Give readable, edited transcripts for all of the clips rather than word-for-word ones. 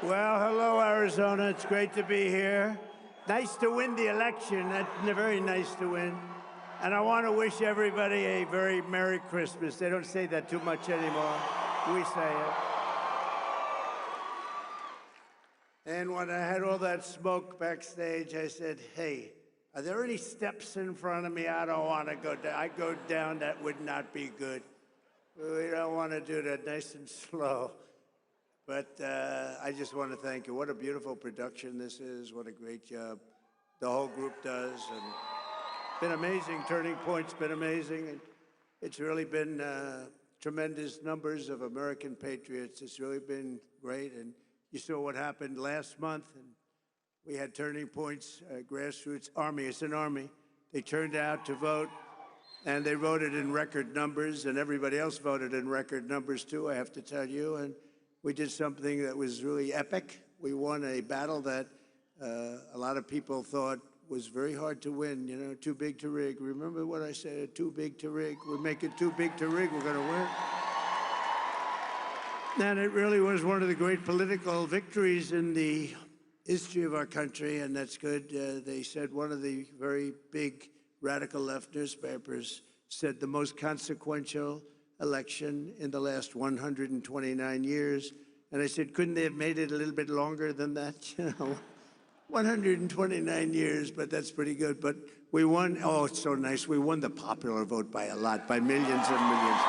Well, hello, Arizona. It's great to be here. Nice to win the election. That's very nice to win. And I want to wish everybody a very Merry Christmas. They don't say that too much anymore. We say it. And when I had all that smoke backstage, I said, hey, are there any steps in front of me? I don't want to go down. I go down, that would not be good. We don't want to do that, nice and slow. But I just want to thank you. What a beautiful production this is. What a great job the whole group does. And been amazing. Turning Point's been amazing. And it's really been tremendous numbers of American patriots. It's really been great. And you saw what happened last month. And we had Turning Point's grassroots army. It's an army. They turned out to vote. And they voted in record numbers. And everybody else voted in record numbers, too, I have to tell you. And we did something that was really epic. We won a battle that a lot of people thought was very hard to win, you know, too big to rig. Remember what I said, too big to rig? We make it too big to rig, we're gonna win. And it really was one of the great political victories in the history of our country, and that's good. They said one of the very big radical left newspapers said the most consequential election in the last 129 years. And I said, couldn't they have made it a little bit longer than that? You know, 129 years, but that's pretty good. But we won, oh, it's so nice. We won the popular vote by a lot, by millions and millions.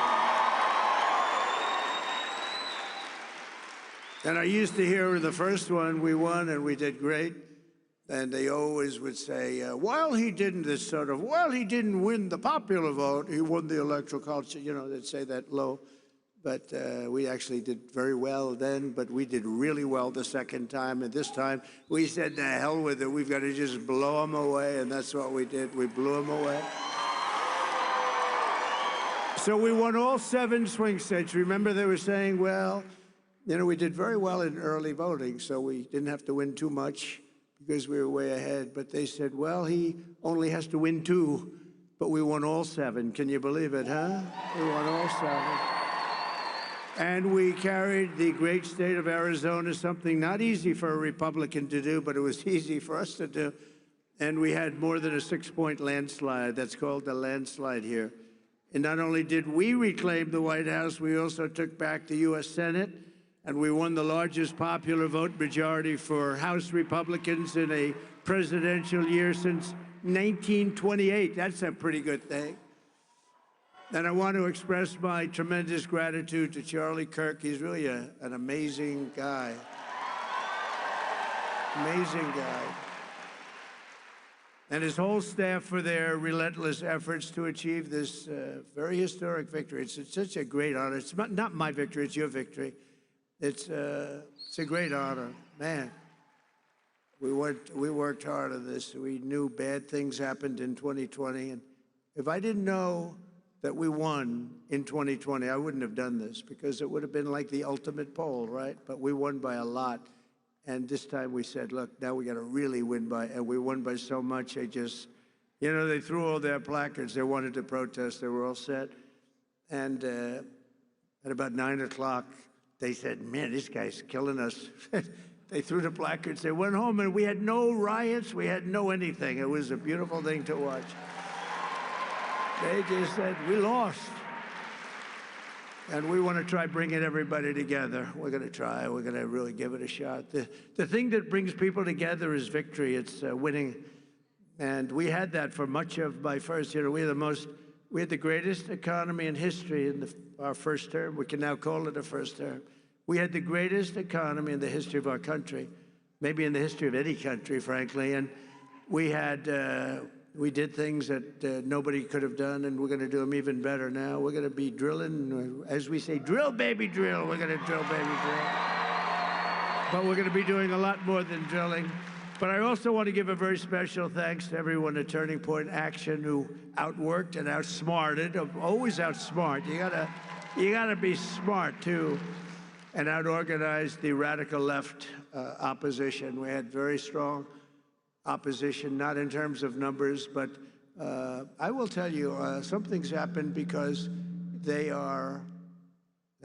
And I used to hear the first one, we won and we did great. And they always would say, while he didn't win the popular vote, he won the electoral college. You know, they'd say that low. But we actually did very well then, but we did really well the second time. And this time, we said, the hell with it. We've got to just blow them away. And that's what we did. We blew them away. So we won all 7 swing states. Remember, they were saying, well, you know, we did very well in early voting, so we didn't have to win too much, because we were way ahead. But they said, well, he only has to win 2, but we won all 7. Can you believe it, huh? We won all 7. And we carried the great state of Arizona, something not easy for a Republican to do, but it was easy for us to do. And we had more than a 6-point landslide. That's called a landslide here. And not only did we reclaim the White House, we also took back the U.S. Senate. And we won the largest popular vote majority for House Republicans in a presidential year since 1928. That's a pretty good thing. And I want to express my tremendous gratitude to Charlie Kirk. He's really an amazing guy. Amazing guy. And his whole staff for their relentless efforts to achieve this very historic victory. It's such a great honor. It's not my victory, it's your victory. It's a great honor. Man, we worked hard on this. We knew bad things happened in 2020. And if I didn't know that we won in 2020, I wouldn't have done this, because it would have been like the ultimate poll, right? But we won by a lot. And this time we said, look, now we got to really win by, and we won by so much, they just, you know, they threw all their placards. They wanted to protest. They were all set. And at about 9 o'clock, they said, man, this guy's killing us. They threw the placards. They went home, and we had no riots. We had no anything. It was a beautiful thing to watch. They just said, we lost. And we want to try bringing everybody together. We're going to try. We're going to really give it a shot. The thing that brings people together is victory. It's winning. And we had that for much of my first year. We had the greatest economy in history in our first term. We can now call it a first term. We had the greatest economy in the history of our country, maybe in the history of any country, frankly. And we did things that nobody could have done, and we're going to do them even better now. We're going to be drilling, as we say, drill, baby, drill. We're going to drill, baby, drill. But we're going to be doing a lot more than drilling. But I also want to give a very special thanks to everyone at Turning Point Action who outworked and outsmarted, always outsmart. You gotta be smart too, and outorganized the radical left opposition. We had very strong opposition, not in terms of numbers, but I will tell you, something's happened, because that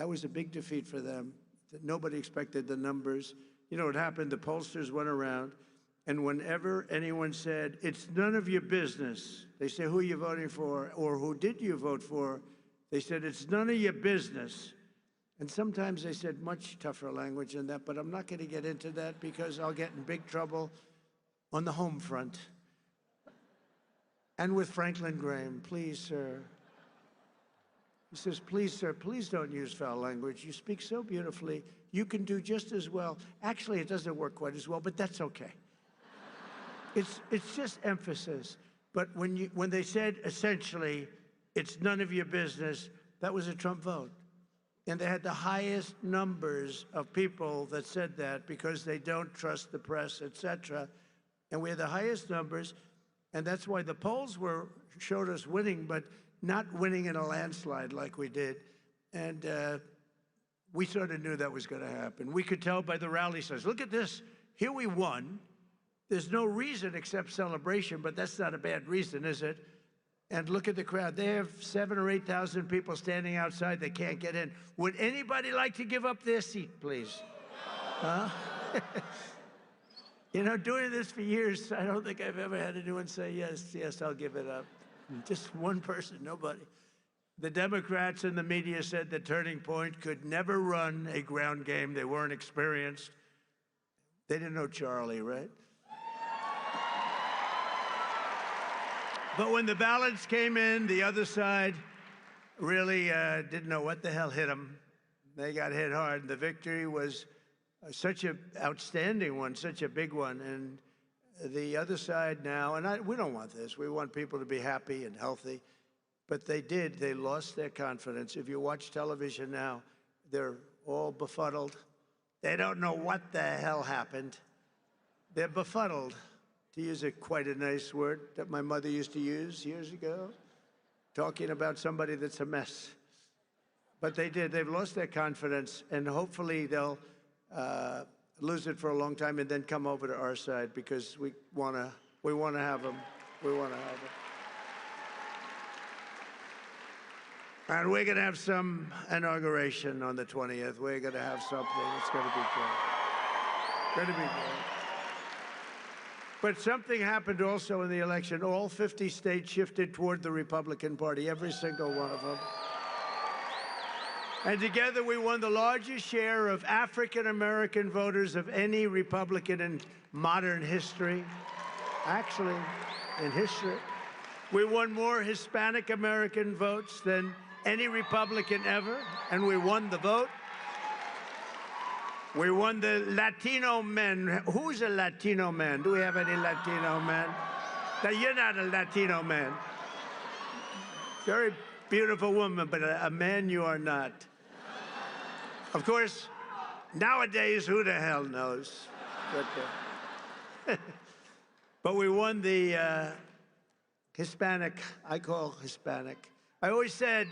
was a big defeat for them. Nobody expected the numbers. you know what happened? The pollsters went around, and whenever anyone said, "It's none of your business," they say, "Who are you voting for?" or "Who did you vote for?" They said, "It's none of your business." And sometimes they said much tougher language than that, but I'm not going to get into that because I'll get in big trouble on the home front. And with Franklin Graham, "Please, sir." He says, "Please, sir, please don't use foul language. You speak so beautifully. You can do just as well." Actually, it doesn't work quite as well, but that's okay. It's just emphasis. But when they said, essentially, "It's none of your business," that was a Trump vote. And they had the highest numbers of people that said that because they don't trust the press, et cetera. And we had the highest numbers, and that's why the polls showed us winning, but not winning in a landslide like we did. And we sort of knew that was going to happen. We could tell by the rally signs. Look at this. Here we won. There's no reason except celebration, but that's not a bad reason, is it? And look at the crowd. They have 7,000 or 8,000 people standing outside. They can't get in. Would anybody like to give up their seat, please? Huh? You know, doing this for years, I don't think I've ever had anyone say, "Yes, yes, I'll give it up." Just one person, nobody. The Democrats and the media said that Turning Point could never run a ground game. They weren't experienced. They didn't know Charlie, right? But when the ballots came in, the other side really didn't know what the hell hit them. They got hit hard. The victory was such an outstanding one, such a big one. And the other side now, and we don't want this. We want people to be happy and healthy. But they did. They lost their confidence. If you watch television now, they're all befuddled. They don't know what the hell happened. They're befuddled, to use quite a nice word that my mother used to use years ago, talking about somebody that's a mess. But they did. They've lost their confidence, and hopefully they'll lose it for a long time and then come over to our side because we want to have them. We want to have them. And we're going to have some inauguration on the 20th. We're going to have something. It's going to be great. Going to be great. But something happened also in the election. All 50 states shifted toward the Republican Party, every single one of them. And together we won the largest share of African-American voters of any Republican in modern history. Actually, in history. We won more Hispanic-American votes than any Republican ever, and we won the vote. We won the Latino men. Who's a Latino man? Do we have any Latino men? Now, you're not a Latino man. Very beautiful woman, but a man you are not. Of course, nowadays, who the hell knows? But we won the Hispanic, I call Hispanic. I always said,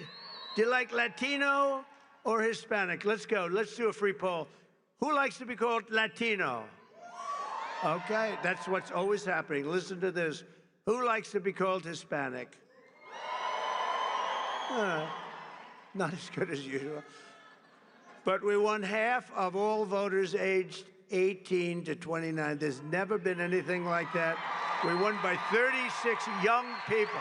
do you like Latino or Hispanic? Let's go. Let's do a free poll. Who likes to be called Latino? Okay, that's what's always happening. Listen to this. Who likes to be called Hispanic? Not as good as usual. But we won half of all voters aged 18 to 29. There's never been anything like that. We won by 36 young people.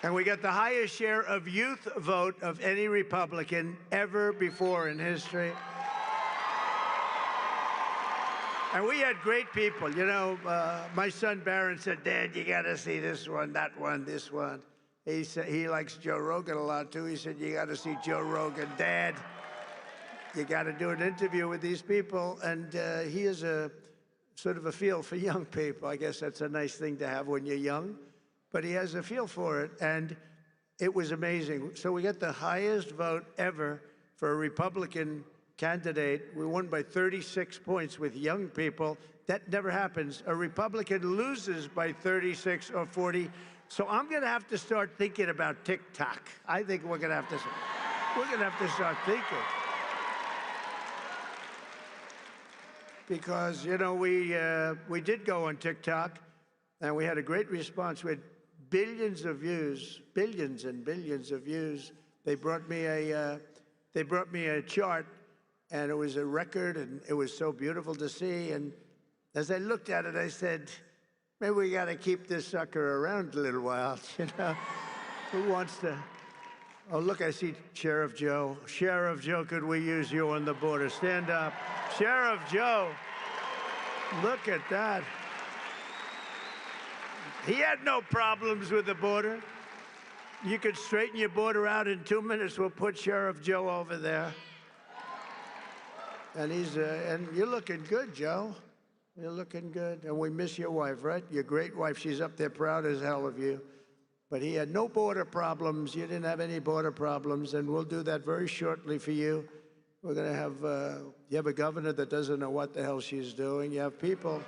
And we got the highest share of youth vote of any Republican ever before in history. And we had great people. You know, my son Barron said, "Dad, you got to see this one, that one, this one." He said he likes Joe Rogan a lot, too. He said, "You got to see Joe Rogan. Dad, you got to do an interview with these people." And he has a sort of a feel for young people. I guess that's a nice thing to have when you're young. But he has a feel for it, and it was amazing. So we got the highest vote ever for a Republican candidate. We won by 36 points with young people. That never happens. A Republican loses by 36 or 40. So I'm going to have to start thinking about TikTok. I think we're going to have to start thinking. Because, you know, we did go on TikTok, and we had a great response. We had billions of views, billions and billions of views. They brought me they brought me a chart, and it was a record, and it was so beautiful to see. And as I looked at it, I said, maybe we got to keep this sucker around a little while, you know? Who wants to? Oh, look, I see Sheriff Joe. Sheriff Joe, could we use you on the border? Stand up. Sheriff Joe, look at that. He had no problems with the border. You could straighten your border out in 2 minutes. We'll put Sheriff Joe over there. And and you're looking good, Joe. You're looking good. And we miss your wife, right? Your great wife. She's up there proud as hell of you. But he had no border problems. You didn't have any border problems, and we'll do that very shortly for you. We're going to have, you have a governor that doesn't know what the hell she's doing. You have people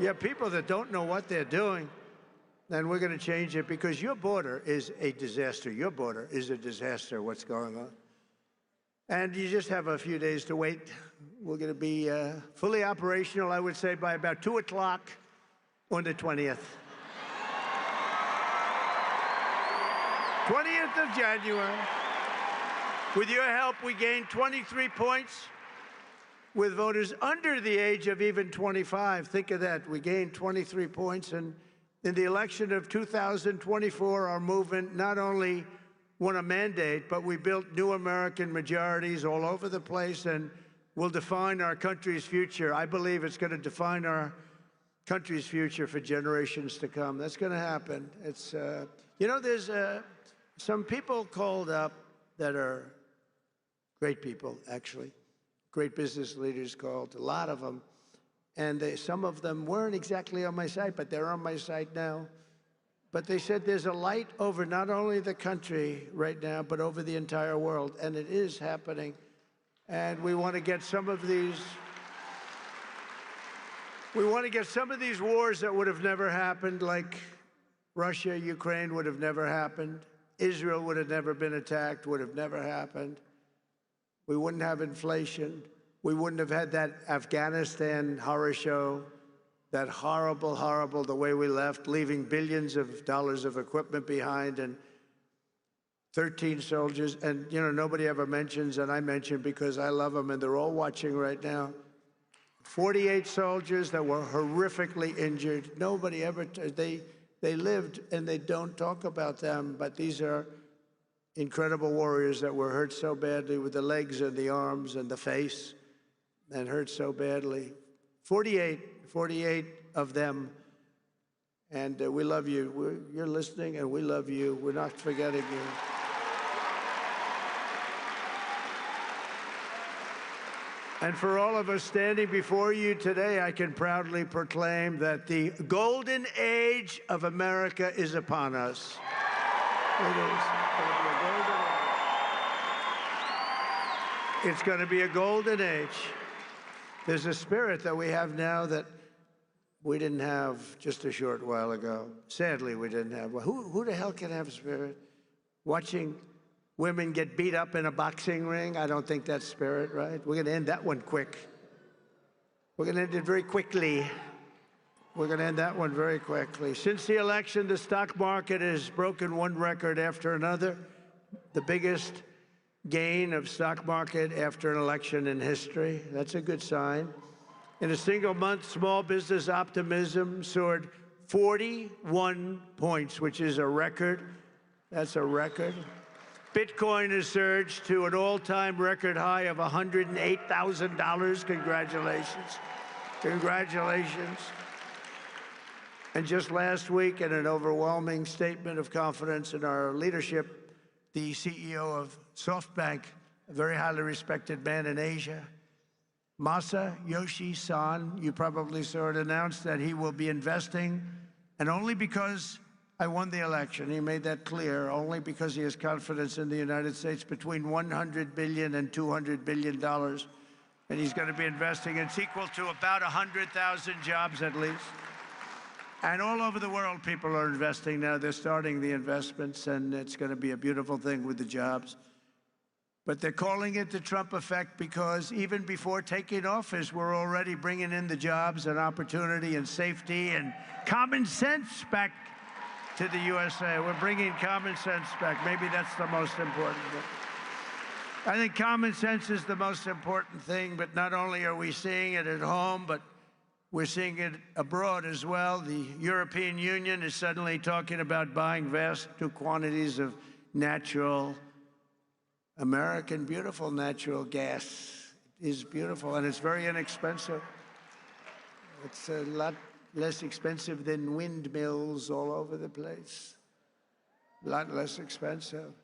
that don't know what they're doing, and we're going to change it because your border is a disaster. Your border is a disaster, what's going on. And you just have a few days to wait. We're going to be fully operational, I would say, by about 2 o'clock on the 20th. 20th of January. With your help, we gained 23 points with voters under the age of even 25. Think of that. We gained 23 points. And in the election of 2024, our movement not only won a mandate, but we built new American majorities all over the place and will define our country's future. I believe it's going to define our country's future for generations to come. That's going to happen. It's, you know, there's some people called up that are great people, actually. Great business leaders called, a lot of them. And some of them weren't exactly on my side, but they're on my side now. But they said there's a light over not only the country right now, but over the entire world. And it is happening. And we want to get some of these, wars that would have never happened, like Russia, Ukraine would have never happened. Israel would have never been attacked, would have never happened. We wouldn't have inflation. We wouldn't have had that Afghanistan horror show, that horrible, horrible, the way we left, leaving billions of dollars of equipment behind and 13 soldiers. And, you know, nobody ever mentions, and I mention because I love them, and they're all watching right now. 48 soldiers that were horrifically injured. Nobody ever, they lived, and they don't talk about them, but these are incredible warriors that were hurt so badly with the legs and the arms and the face, and hurt so badly. 48 of them, and we love you. You're listening, and we love you. We're not forgetting you. And for all of us standing before you today, I can proudly proclaim that the golden age of America is upon us. It is. It's going to be a golden age. There's a spirit that we have now that we didn't have just a short while ago. Sadly, we didn't have. Who the hell can have a spirit? Watching women get beat up in a boxing ring? I don't think that's spirit, right? We're going to end that one quick. We're going to end it very quickly. We're going to end that one very quickly. Since the election, the stock market has broken one record after another. The biggest gain of stock market after an election in history. That's a good sign. In a single month, small business optimism soared 41 points, which is a record. That's a record. Bitcoin has surged to an all-time record high of $108,000. Congratulations. Congratulations. And just last week, in an overwhelming statement of confidence in our leadership, the CEO of SoftBank, a very highly respected man in Asia, Masayoshi Son, you probably saw it announced that he will be investing, and only because I won the election, he made that clear, only because he has confidence in the United States, between $100 billion and $200 billion. And he's going to be investing. It's equal to about 100,000 jobs at least. And all over the world, people are investing now. They're starting the investments, and it's going to be a beautiful thing with the jobs. But they're calling it the Trump effect because even before taking office, we're already bringing in the jobs and opportunity and safety and common sense back to the USA. We're bringing common sense back. Maybe that's the most important thing. I think common sense is the most important thing, but not only are we seeing it at home, but we're seeing it abroad as well. The European Union is suddenly talking about buying vast quantities of natural, American, beautiful natural gas. It is beautiful, and it's very inexpensive. It's a lot less expensive than windmills all over the place. A lot less expensive.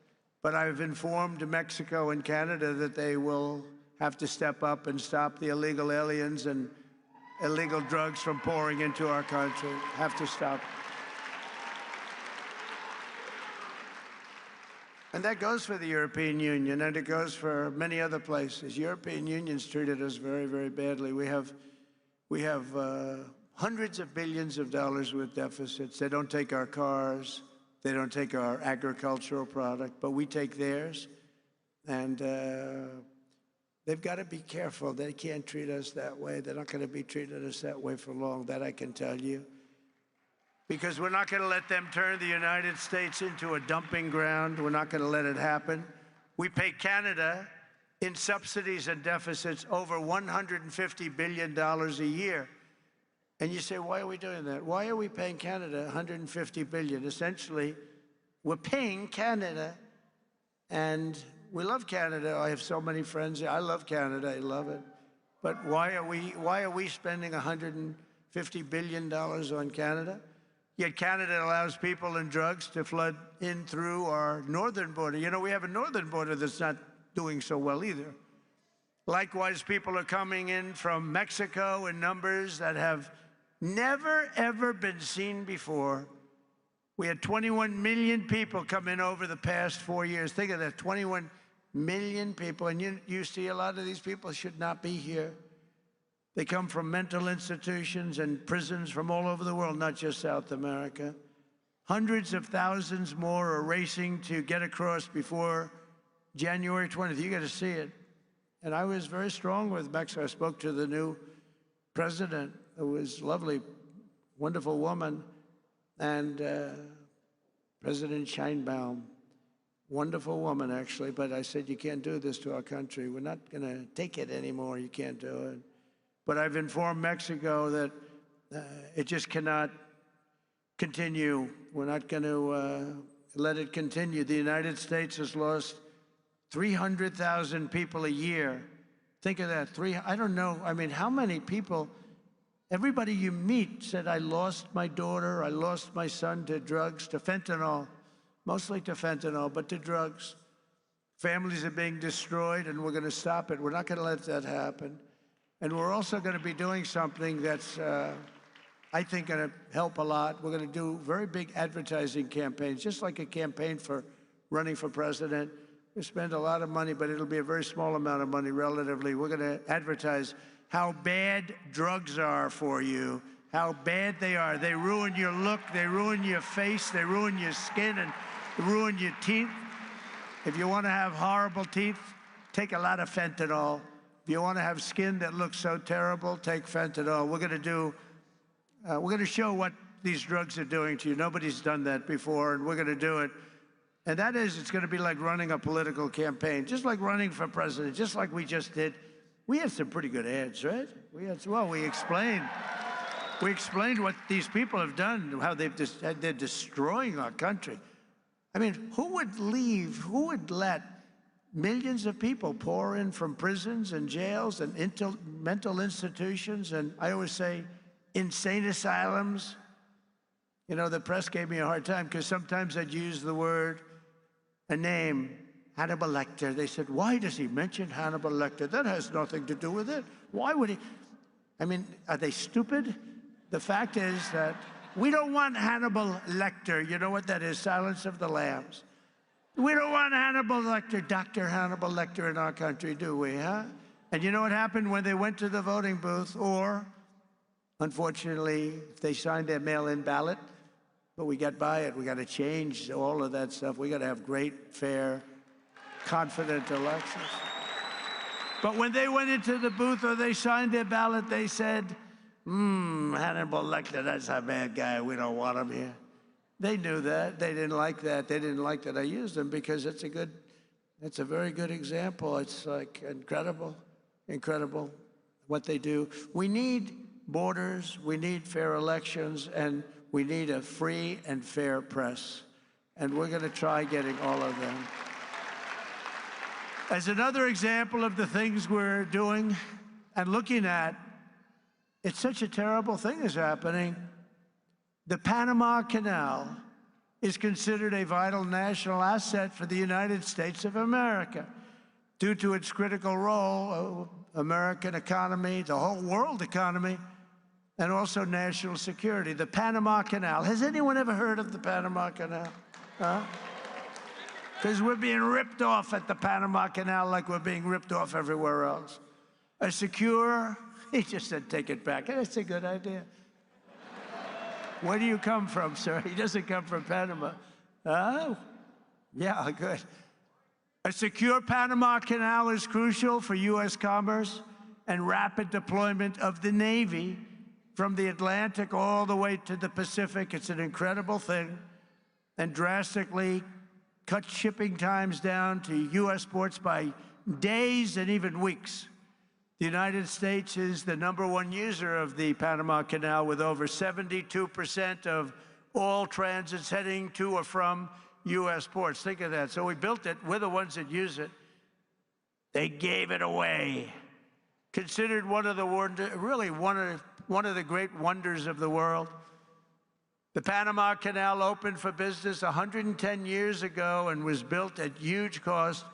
But I've informed Mexico and Canada that they will have to step up and stop the illegal aliens and illegal drugs from pouring into our country. Have to stop. And that goes for the European Union, and it goes for many other places. European Union's treated us very, very badly. We have hundreds of billions of dollars with deficits. They don't take our cars. They don't take our agricultural product, but we take theirs. And they've got to be careful. They can't treat us that way. They're not going to be treating us that way for long, that I can tell you. Because we're not going to let them turn the United States into a dumping ground. We're not going to let it happen. We pay Canada in subsidies and deficits over $150 billion a year. And you say, why are we doing that? Why are we paying Canada $150 billion? Essentially, we're paying Canada, and we love Canada. I have so many friends. I love Canada. I love it. But why are we spending $150 billion on Canada? Yet Canada allows people and drugs to flood in through our northern border. You know, we have a northern border that's not doing so well either. Likewise, people are coming in from Mexico in numbers that have never, ever been seen before. We had 21 million people come in over the past 4 years. Think of that, 21 million people. And you see a lot of these people should not be here. They come from mental institutions and prisons from all over the world, not just South America. Hundreds of thousands more are racing to get across before January 20th. You got to see it. And I was very strong with Mexico. I spoke to the new president, who was lovely, wonderful woman, and President Sheinbaum, wonderful woman, actually. But I said, you can't do this to our country. We're not going to take it anymore. You can't do it. But I've informed Mexico that it just cannot continue. We're not going to let it continue. The United States has lost 300,000 people a year. Think of that. I don't know. I mean, how many people, everybody you meet said, I lost my daughter, I lost my son to drugs, to fentanyl, mostly to fentanyl, but to drugs. Families are being destroyed, and we're going to stop it. We're not going to let that happen. And we're also going to be doing something that's, I think, going to help a lot. We're going to do very big advertising campaigns, just like a campaign for running for president. We spend a lot of money, but it'll be a very small amount of money relatively. We're going to advertise how bad drugs are for you, how bad they are. They ruin your look, they ruin your face, they ruin your skin, and ruin your teeth. If you want to have horrible teeth, take a lot of fentanyl. If you want to have skin that looks so terrible, take fentanyl. We're going to show what these drugs are doing to you. Nobody's done that before, and we're going to do it. And that is, it's going to be like running a political campaign, just like running for president, just like we just did. We had some pretty good ads, right? We explained what these people have done, how they're destroying our country. I mean, who would let millions of people pour in from prisons and jails and mental institutions, and I always say insane asylums? You know, the press gave me a hard time because sometimes I'd use a name, Hannibal Lecter. They said, why does he mention Hannibal Lecter? That has nothing to do with it. Why would he? I mean, are they stupid? The fact is that we don't want Hannibal Lecter. You know what that is? Silence of the Lambs. We don't want Hannibal Lecter, Dr. Hannibal Lecter in our country, do we, huh? And you know what happened when they went to the voting booth? Or, unfortunately, if they signed their mail-in ballot, but we got by it. We got to change all of that stuff. We got to have great, fair, confident elections. But when they went into the booth or they signed their ballot, they said, Hannibal Lecter, that's a bad guy. We don't want him here. They knew that. They didn't like that. They didn't like that I used him because it's a good It's a very good example. It's like incredible, incredible what they do. We need borders, we need fair elections, and we need a free and fair press. And we're going to try getting all of them. As another example of the things we're doing and looking at, it's such a terrible thing is happening. The Panama Canal is considered a vital national asset for the United States of America due to its critical role, American economy, the whole world economy, and also national security. The Panama Canal. Has anyone ever heard of the Panama Canal? Huh? Because we're being ripped off at the Panama Canal like we're being ripped off everywhere else. A secure, he just said, take it back. That's a good idea. Where do you come from, sir? He doesn't come from Panama. Oh, yeah, good. A secure Panama Canal is crucial for U.S. commerce and rapid deployment of the Navy from the Atlantic all the way to the Pacific. It's an incredible thing, and drastically cut shipping times down to U.S. ports by days and even weeks. The United States is the #1 user of the Panama Canal, with over 72% of all transits heading to or from U.S. ports. Think of that. So we built it. We're the ones that use it. They gave it away. Considered one of the one of the great wonders of the world. The Panama Canal opened for business 110 years ago and was built at huge cost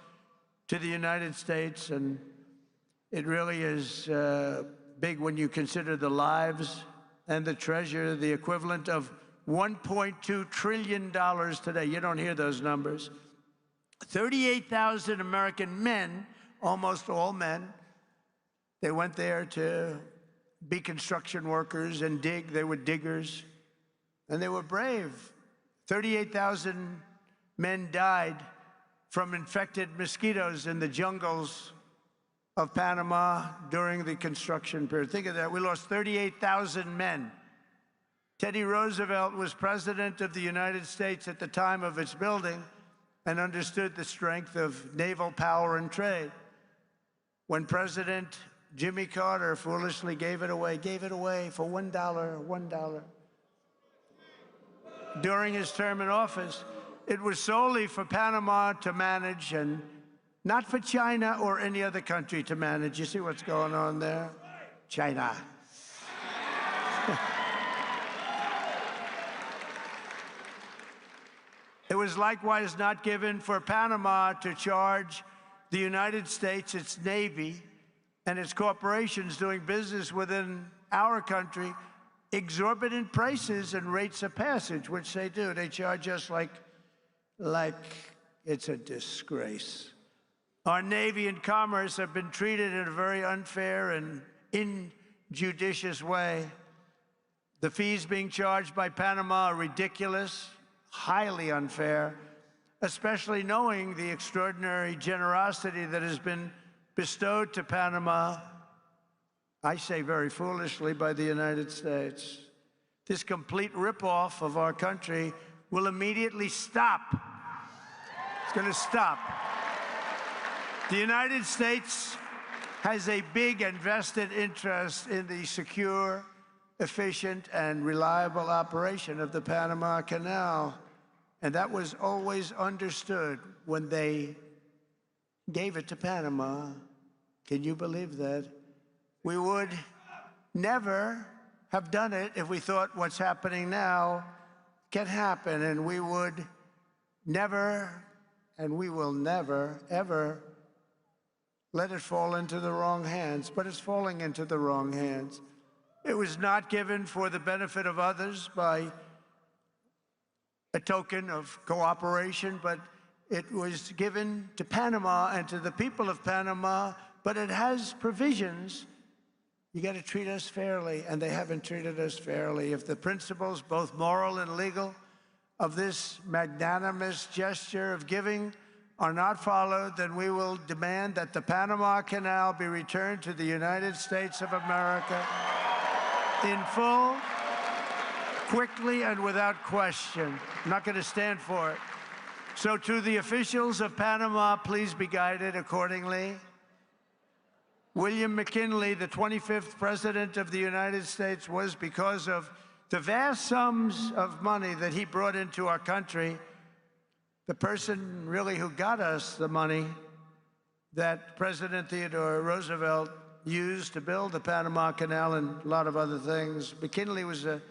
to the United States, and it really is big when you consider the lives and the treasure, the equivalent of $1.2 trillion today. You don't hear those numbers. 38,000 American men, almost all men, they went there to be construction workers and dig. They were diggers, and they were brave. 38,000 men died from infected mosquitoes in the jungles of Panama during the construction period. Think of that. We lost 38,000 men. Teddy Roosevelt was president of the United States at the time of its building and understood the strength of naval power and trade. When President Jimmy Carter foolishly gave it away for $1. During his term in office, it was solely for Panama to manage and not for China or any other country to manage. You see what's going on there? China. It was likewise not given for Panama to charge the United States, its Navy, and its corporations doing business within our country exorbitant prices and rates of passage, which they do. They charge us like it's a disgrace. Our Navy and commerce have been treated in a very unfair and injudicious way. The fees being charged by Panama are ridiculous, highly unfair, especially knowing the extraordinary generosity that has been bestowed to Panama, I say very foolishly, by the United States. This complete ripoff of our country will immediately stop. It's going to stop. The United States has a big and vested interest in the secure, efficient, and reliable operation of the Panama Canal. And that was always understood when they gave it to Panama. Can you believe that? We would never have done it if we thought what's happening now can happen, and we would never, and we will never, ever let it fall into the wrong hands. But it's falling into the wrong hands. It was not given for the benefit of others by a token of cooperation, but it was given to Panama and to the people of Panama, but it has provisions. You got to treat us fairly, and they haven't treated us fairly. If the principles, both moral and legal, of this magnanimous gesture of giving are not followed, then we will demand that the Panama Canal be returned to the United States of America in full, quickly, and without question. I'm not going to stand for it. So to the officials of Panama, please be guided accordingly. William McKinley, the 25th President of the United States, was because of the vast sums of money that he brought into our country, the person really who got us the money that President Theodore Roosevelt used to build the Panama Canal and a lot of other things. McKinley was a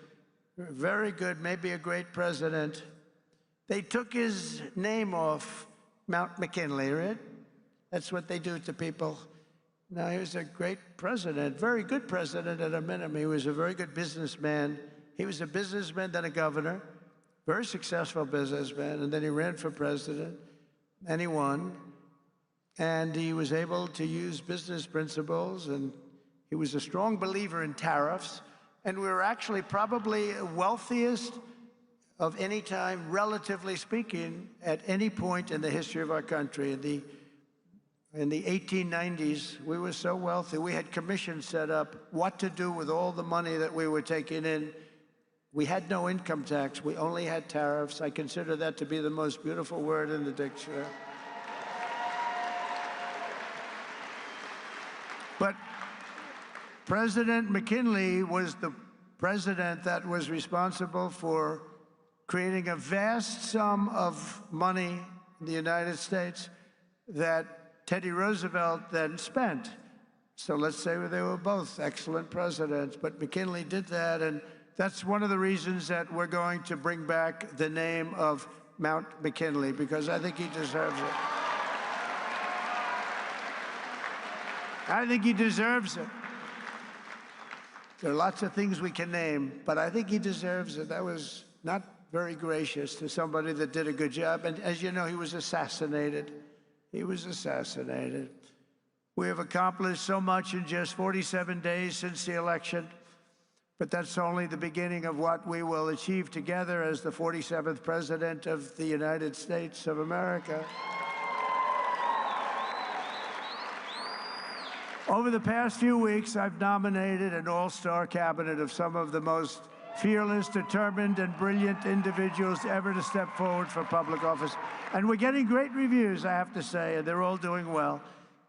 very good, maybe a great president. They took his name off Mount McKinley, right? That's what they do to people. Now, he was a great president, very good president at a minimum. He was a very good businessman. He was a businessman, then a governor, very successful businessman, and then he ran for president, and he won. And he was able to use business principles, and he was a strong believer in tariffs. And we were actually probably wealthiest of any time, relatively speaking, at any point in the history of our country. In the 1890s, we were so wealthy, we had commissions set up what to do with all the money that we were taking in. We had no income tax, we only had tariffs. I consider that to be the most beautiful word in the dictionary. But President McKinley was the president that was responsible for creating a vast sum of money in the United States that Teddy Roosevelt then spent. So let's say they were both excellent presidents, but McKinley did that, and that's one of the reasons that we're going to bring back the name of Mount McKinley, because I think he deserves it. I think he deserves it. There are lots of things we can name, but I think he deserves it. That was not very gracious to somebody that did a good job. And as you know, he was assassinated. He was assassinated. We have accomplished so much in just 47 days since the election, but that's only the beginning of what we will achieve together as the 47th President of the United States of America. Over the past few weeks, I've nominated an all-star cabinet of some of the most fearless, determined, and brilliant individuals ever to step forward for public office. And we're getting great reviews, I have to say, and they're all doing well.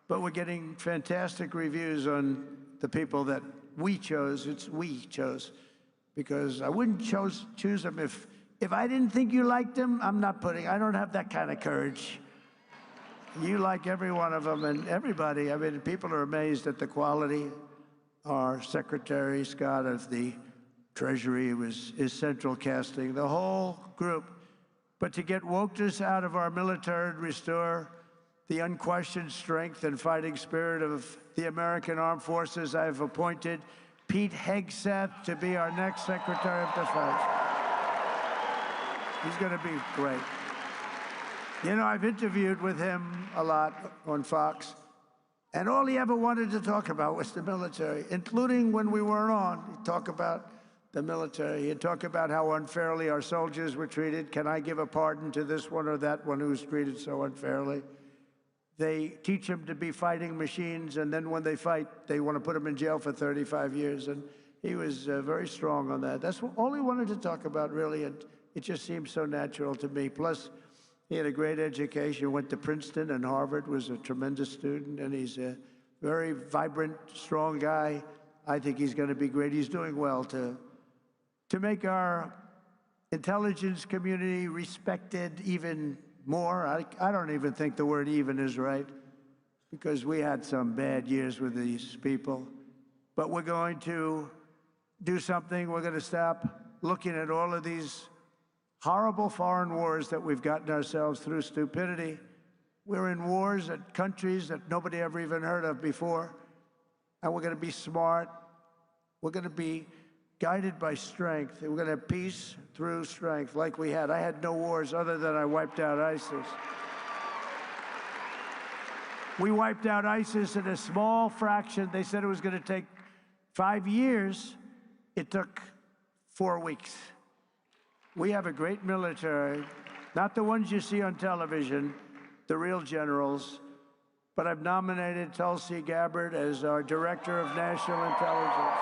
But we're getting fantastic reviews on the people that we chose. It's we chose, because I wouldn't choose them if I didn't think you liked them. I don't have that kind of courage. You like every one of them, and everybody. I mean, people are amazed at the quality. Our Secretary Scott of the Treasury is central casting, the whole group. But to get wokeness out of our military and restore the unquestioned strength and fighting spirit of the American Armed Forces, I've appointed Pete Hegseth to be our next Secretary of Defense. He's going to be great. You know, I've interviewed with him a lot on Fox, and all he ever wanted to talk about was the military, including when we weren't on. He'd talk about the military. He'd talk about how unfairly our soldiers were treated. Can I give a pardon to this one or that one who was treated so unfairly? They teach them to be fighting machines, and then when they fight, they want to put them in jail for 35 years. And he was very strong on that. That's all he wanted to talk about, really, and it just seemed so natural to me. Plus, he had a great education, went to Princeton and Harvard, was a tremendous student, and he's a very vibrant, strong guy. I think he's going to be great. He's doing well to make our intelligence community respected even more. I don't even think the word even is right, because we had some bad years with these people. But we're going to do something. We're going to stop looking at all of these horrible foreign wars that we've gotten ourselves through stupidity. We're in wars at countries that nobody ever even heard of before. And we're going to be smart. We're going to be guided by strength. And we're going to have peace through strength like we had. I had no wars other than I wiped out ISIS. We wiped out ISIS in a small fraction. They said it was going to take 5 years. It took 4 weeks. We have a great military, not the ones you see on television, the real generals, but I've nominated Tulsi Gabbard as our Director of National Intelligence.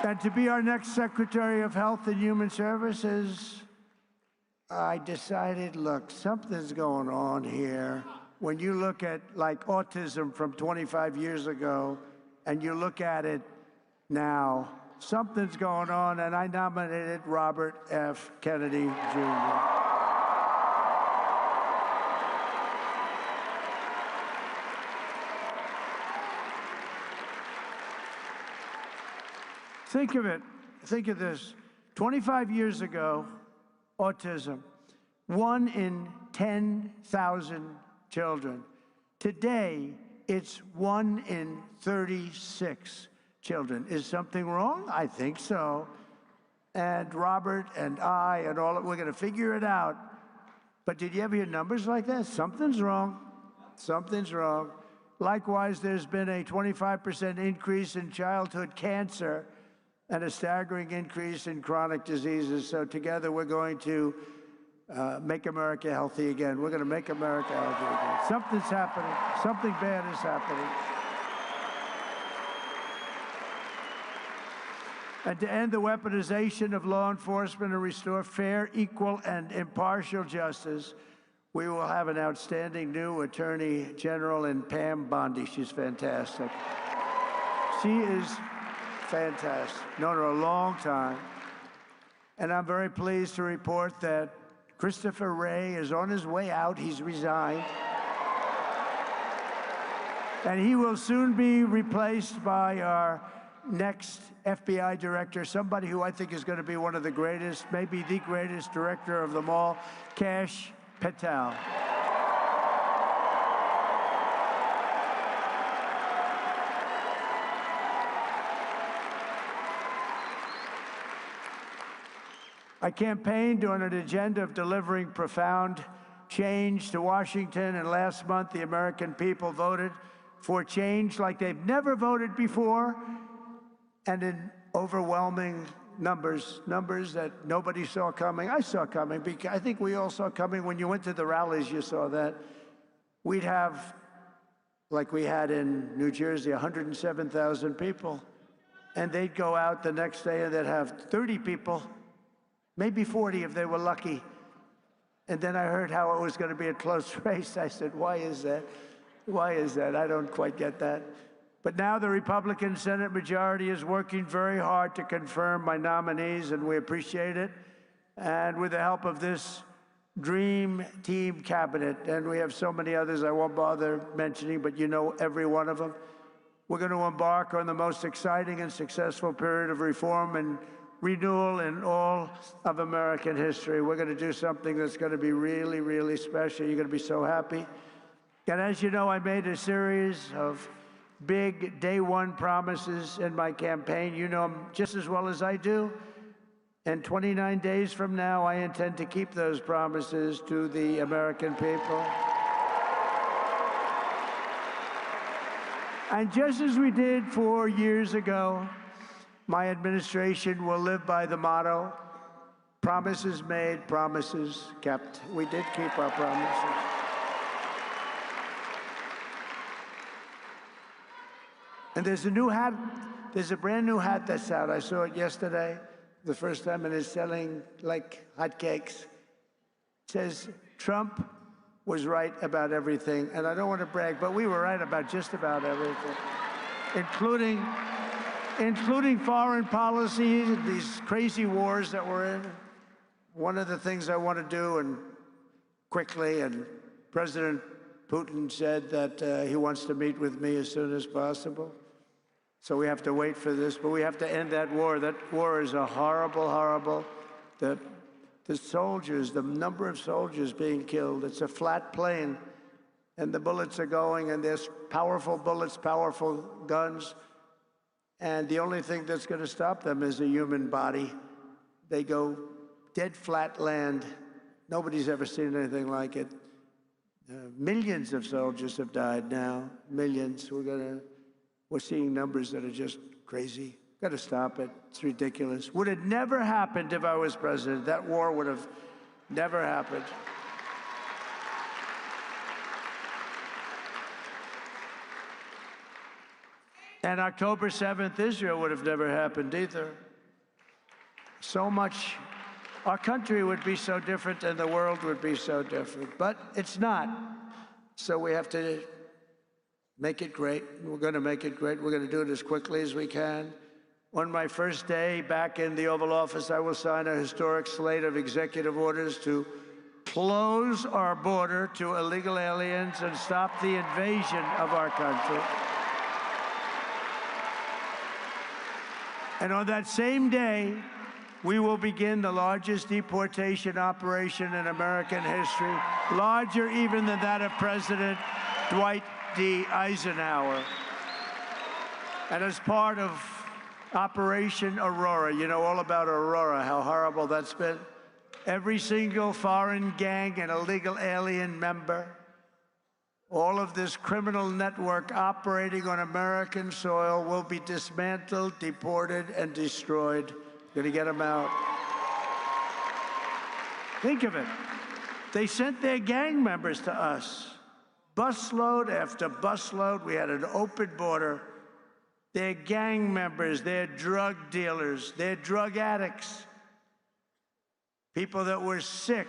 And to be our next Secretary of Health and Human Services, I decided, look, something's going on here. When you look at like autism from 25 years ago and you look at it now, something's going on, and I nominated Robert F. Kennedy, Jr. Think of it. Think of this. 25 years ago, autism, 1 in 10,000 children. Today, it's 1 in 36 children. Is something wrong? I think so. And Robert and I and all, we're going to figure it out. But did you ever hear numbers like that? Something's wrong. Something's wrong. Likewise, there's been a 25% increase in childhood cancer and a staggering increase in chronic diseases. So together, we're going to make America healthy again. We're going to make America healthy again. Something's happening. Something bad is happening. And to end the weaponization of law enforcement and restore fair, equal, and impartial justice, we will have an outstanding new Attorney General in Pam Bondi. She's fantastic. She is fantastic. Known her a long time. And I'm very pleased to report that Christopher Wray is on his way out. He's resigned. And he will soon be replaced by our next FBI director, somebody who I think is going to be one of the greatest, maybe the greatest director of them all, Kash Patel. I campaigned on an agenda of delivering profound change to Washington, and last month the American people voted for change like they've never voted before, and in overwhelming numbers that nobody saw coming. I saw coming, because I think we all saw coming. When you went to the rallies, you saw that. We'd have, like we had in New Jersey, 107,000 people, and they'd go out the next day and they'd have 30 people, maybe 40 if they were lucky. And then I heard how it was going to be a close race. I said, why is that? Why is that? I don't quite get that. But now the Republican Senate majority is working very hard to confirm my nominees, and we appreciate it. And with the help of this dream team cabinet, and we have so many others I won't bother mentioning, but you know every one of them, we're going to embark on the most exciting and successful period of reform and renewal in all of American history. We're going to do something that's going to be really, really special. You're going to be so happy. And as you know, I made a series of big day one promises in my campaign. You know them just as well as I do. And 29 days from now, I intend to keep those promises to the American people. And just as we did 4 years ago, my administration will live by the motto, promises made, promises kept. We did keep our promises. And there's a new hat, there's a brand new hat that's out. I saw it yesterday, the first time, and it's selling like hotcakes. It says, Trump was right about everything. And I don't want to brag, but we were right about just about everything, including foreign policy, these crazy wars that we're in. One of the things I want to do, and quickly, and President Putin said that he wants to meet with me as soon as possible. So we have to wait for this, but we have to end that war. That war is a horrible, horrible, the soldiers, the number of soldiers being killed, it's a flat plane, and the bullets are going, and there's powerful bullets, powerful guns, and the only thing that's going to stop them is a human body. They go dead flat land. Nobody's ever seen anything like it. Millions of soldiers have died now, millions. We're seeing numbers that are just crazy. Got to stop it. It's ridiculous. Would have never happened if I was president. That war would have never happened. And October 7th, Israel would have never happened either. So much our country would be so different and the world would be so different. But it's not. So we have to make it great. We're going to make it great. We're going to do it as quickly as we can. On my first day back in the Oval Office, I will sign a historic slate of executive orders to close our border to illegal aliens and stop the invasion of our country. And on that same day, we will begin the largest deportation operation in American history, larger even than that of President Dwight D. Eisenhower. And as part of Operation Aurora, you know all about Aurora, how horrible that's been. Every single foreign gang and illegal alien member, all of this criminal network operating on American soil will be dismantled, deported, and destroyed. We're going to get them out. Think of it. They sent their gang members to us. Busload after busload. We had an open border. They're gang members, they're drug dealers, they're drug addicts, people that were sick,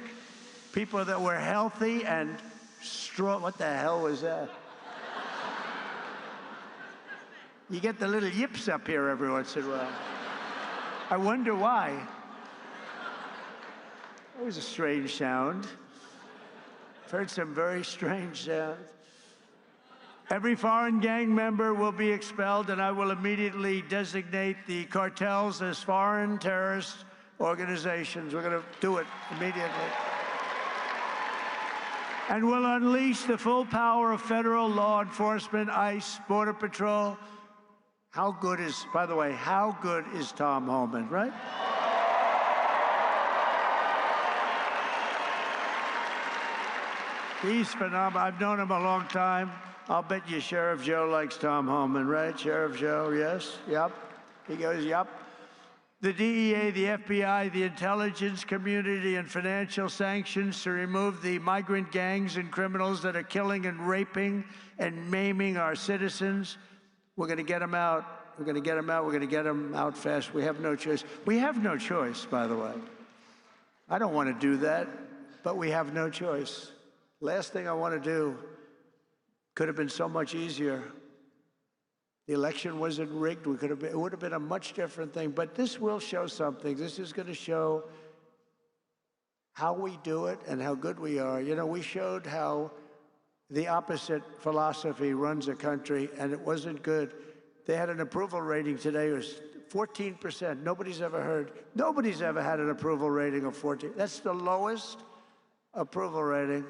people that were healthy and strong. What the hell was that? You get the little yips up here every once in a while. I wonder why. That was a strange sound. I've heard some very strange sounds. Every foreign gang member will be expelled, and I will immediately designate the cartels as foreign terrorist organizations. We're going to do it immediately. And we'll unleash the full power of federal law enforcement, ICE, Border Patrol. How good is, by the way, how good is Tom Homan, right? He's phenomenal. I've known him a long time. I'll bet you Sheriff Joe likes Tom Homan, right? Sheriff Joe, yes, yep. He goes, yep. The DEA, the FBI, the intelligence community, and financial sanctions to remove the migrant gangs and criminals that are killing and raping and maiming our citizens. We're going to get them out. We're going to get them out. We're going to get them out fast. We have no choice. We have no choice, by the way. I don't want to do that, but we have no choice. Last thing I want to do could have been so much easier. The election wasn't rigged. It would have been a much different thing. But this will show something. This is going to show how we do it and how good we are. You know, we showed how the opposite philosophy runs a country, and it wasn't good. They had an approval rating today. It was 14%. Nobody's ever had an approval rating of 14. That's the lowest approval rating.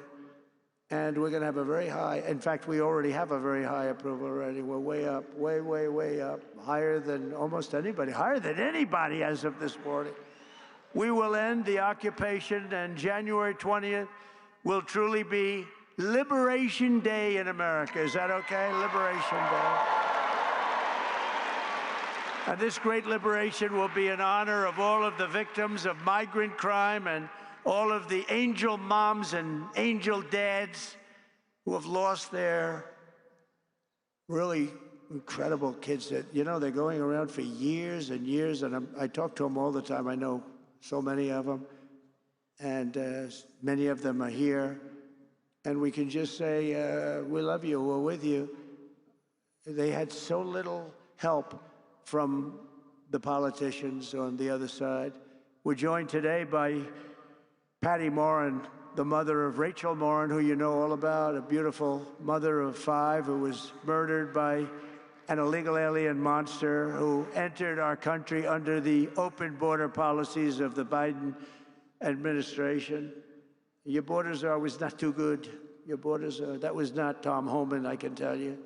And we're going to have a very high, in fact, we already have a very high approval rating. We're way up, way, way, way up, higher than almost anybody, higher than anybody as of this morning. We will end the occupation, and January 20th will truly be Liberation Day in America. Is that okay? Liberation Day. And this great liberation will be in honor of all of the victims of migrant crime and all of the angel moms and angel dads who have lost their really incredible kids that, you know, they're going around for years and years, and I talk to them all the time. I know so many of them, and many of them are here, and we can just say, we love you, we're with you. They had so little help from the politicians on the other side. We're joined today by Patty Morin, the mother of Rachel Morin, who you know all about, a beautiful mother of 5 who was murdered by an illegal alien monster who entered our country under the open border policies of the Biden administration. Your borders are always not too good. Your borders are, that was not Tom Homan, I can tell you.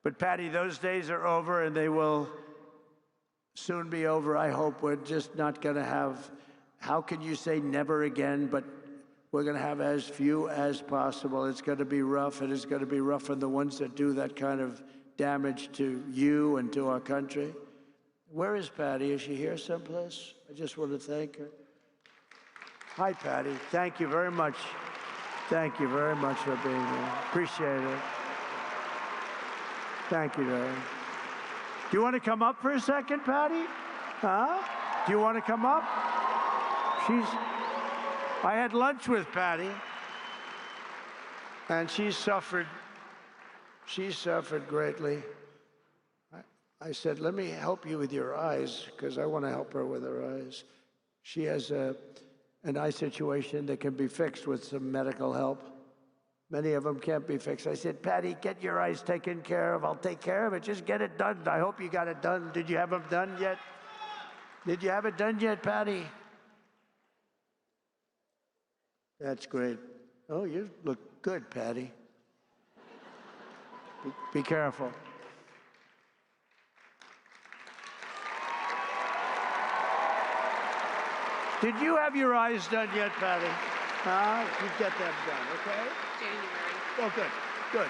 But Patty, those days are over, and they will soon be over. I hope we're just not going to have, how can you say never again, but we're going to have as few as possible. It's going to be rough, and it's going to be rough on the ones that do that kind of damage to you and to our country. Where is Patty? Is she here someplace? I just want to thank her. Hi, Patty. Thank you very much. Thank you very much for being here. Appreciate it. Thank you, darling. Do you want to come up for a second, Patty? Huh? Do you want to come up? I had lunch with Patty, and she suffered greatly. I said, let me help you with your eyes, because I want to help her with her eyes. She has an eye situation that can be fixed with some medical help. Many of them can't be fixed. I said, Patty, get your eyes taken care of. I'll take care of it. Just get it done. I hope you got it done. Did you have them done yet? Did you have it done yet, Patty? That's great. Oh, you look good, Patty. Be careful. Did you have your eyes done yet, Patty? You get them done, okay? January. Oh, good, good.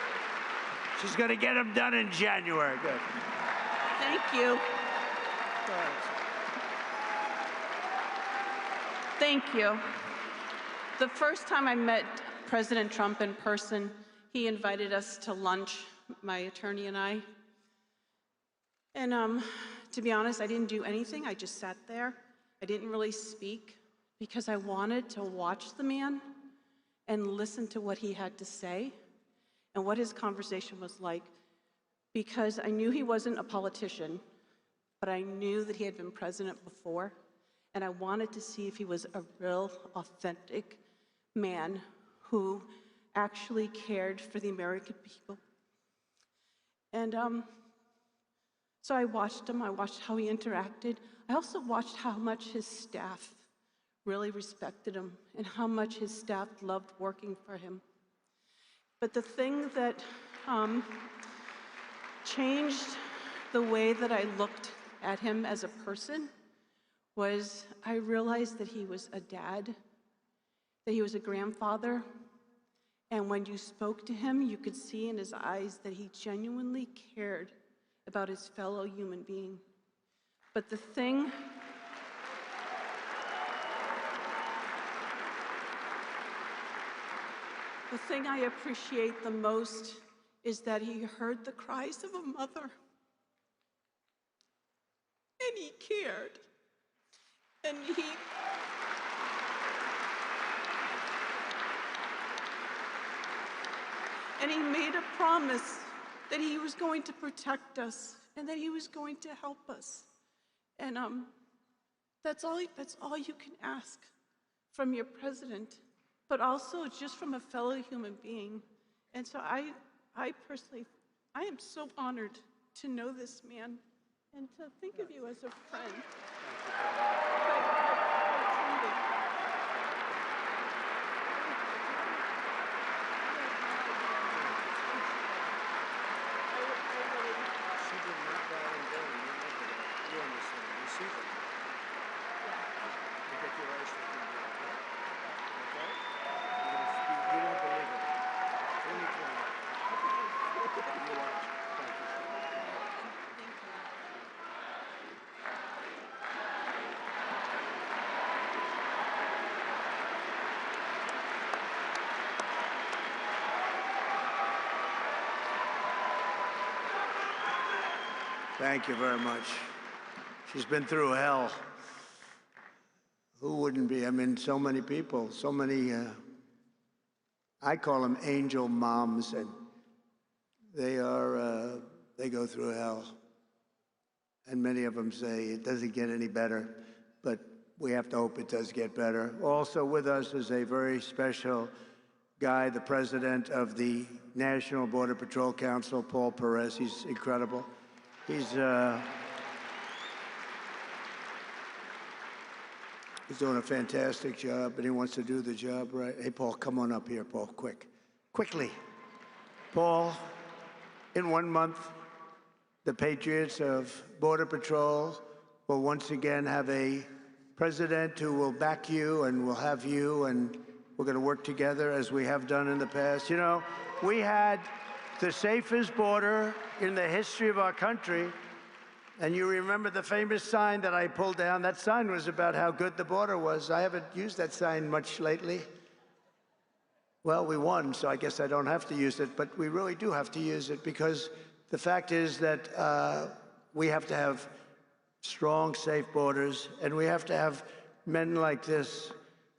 She's going to get them done in January. Good. Thank you. Thank you. The first time I met President Trump in person, he invited us to lunch, my attorney and I. And to be honest, I didn't do anything. I just sat there. I didn't really speak because I wanted to watch the man and listen to what he had to say and what his conversation was like, because I knew he wasn't a politician, but I knew that he had been president before, and I wanted to see if he was a real, authentic man who actually cared for the American people. And so I watched him. I watched how he interacted. I also watched how much his staff really respected him and how much his staff loved working for him. But the thing that changed the way that I looked at him as a person was I realized that he was a dad, that he was a grandfather, and when you spoke to him, you could see in his eyes that he genuinely cared about his fellow human being. But the thing I appreciate the most is that he heard the cries of a mother, and he cared, and he made a promise that he was going to protect us and that he was going to help us. And that's all you can ask from your president, but also just from a fellow human being. And so I personally, I am so honored to know this man and to think of you as a friend. Thank you very much. She's been through hell. Who wouldn't be? I mean, so many people, so many, I call them angel moms, and they go through hell. And many of them say it doesn't get any better, but we have to hope it does get better. Also with us is a very special guy, the president of the National Border Patrol Council, Paul Perez. He's incredible. He's doing a fantastic job, and he wants to do the job right. Hey, Paul, come on up here, Paul, quickly. Paul, in 1 month, the patriots of Border Patrol will once again have a president who will back you and will have you, and we're going to work together as we have done in the past. You know, we had the safest border in the history of our country. And you remember the famous sign that I pulled down? That sign was about how good the border was. I haven't used that sign much lately. Well, we won, so I guess I don't have to use it, but we really do have to use it, because the fact is that we have to have strong, safe borders, and we have to have men like this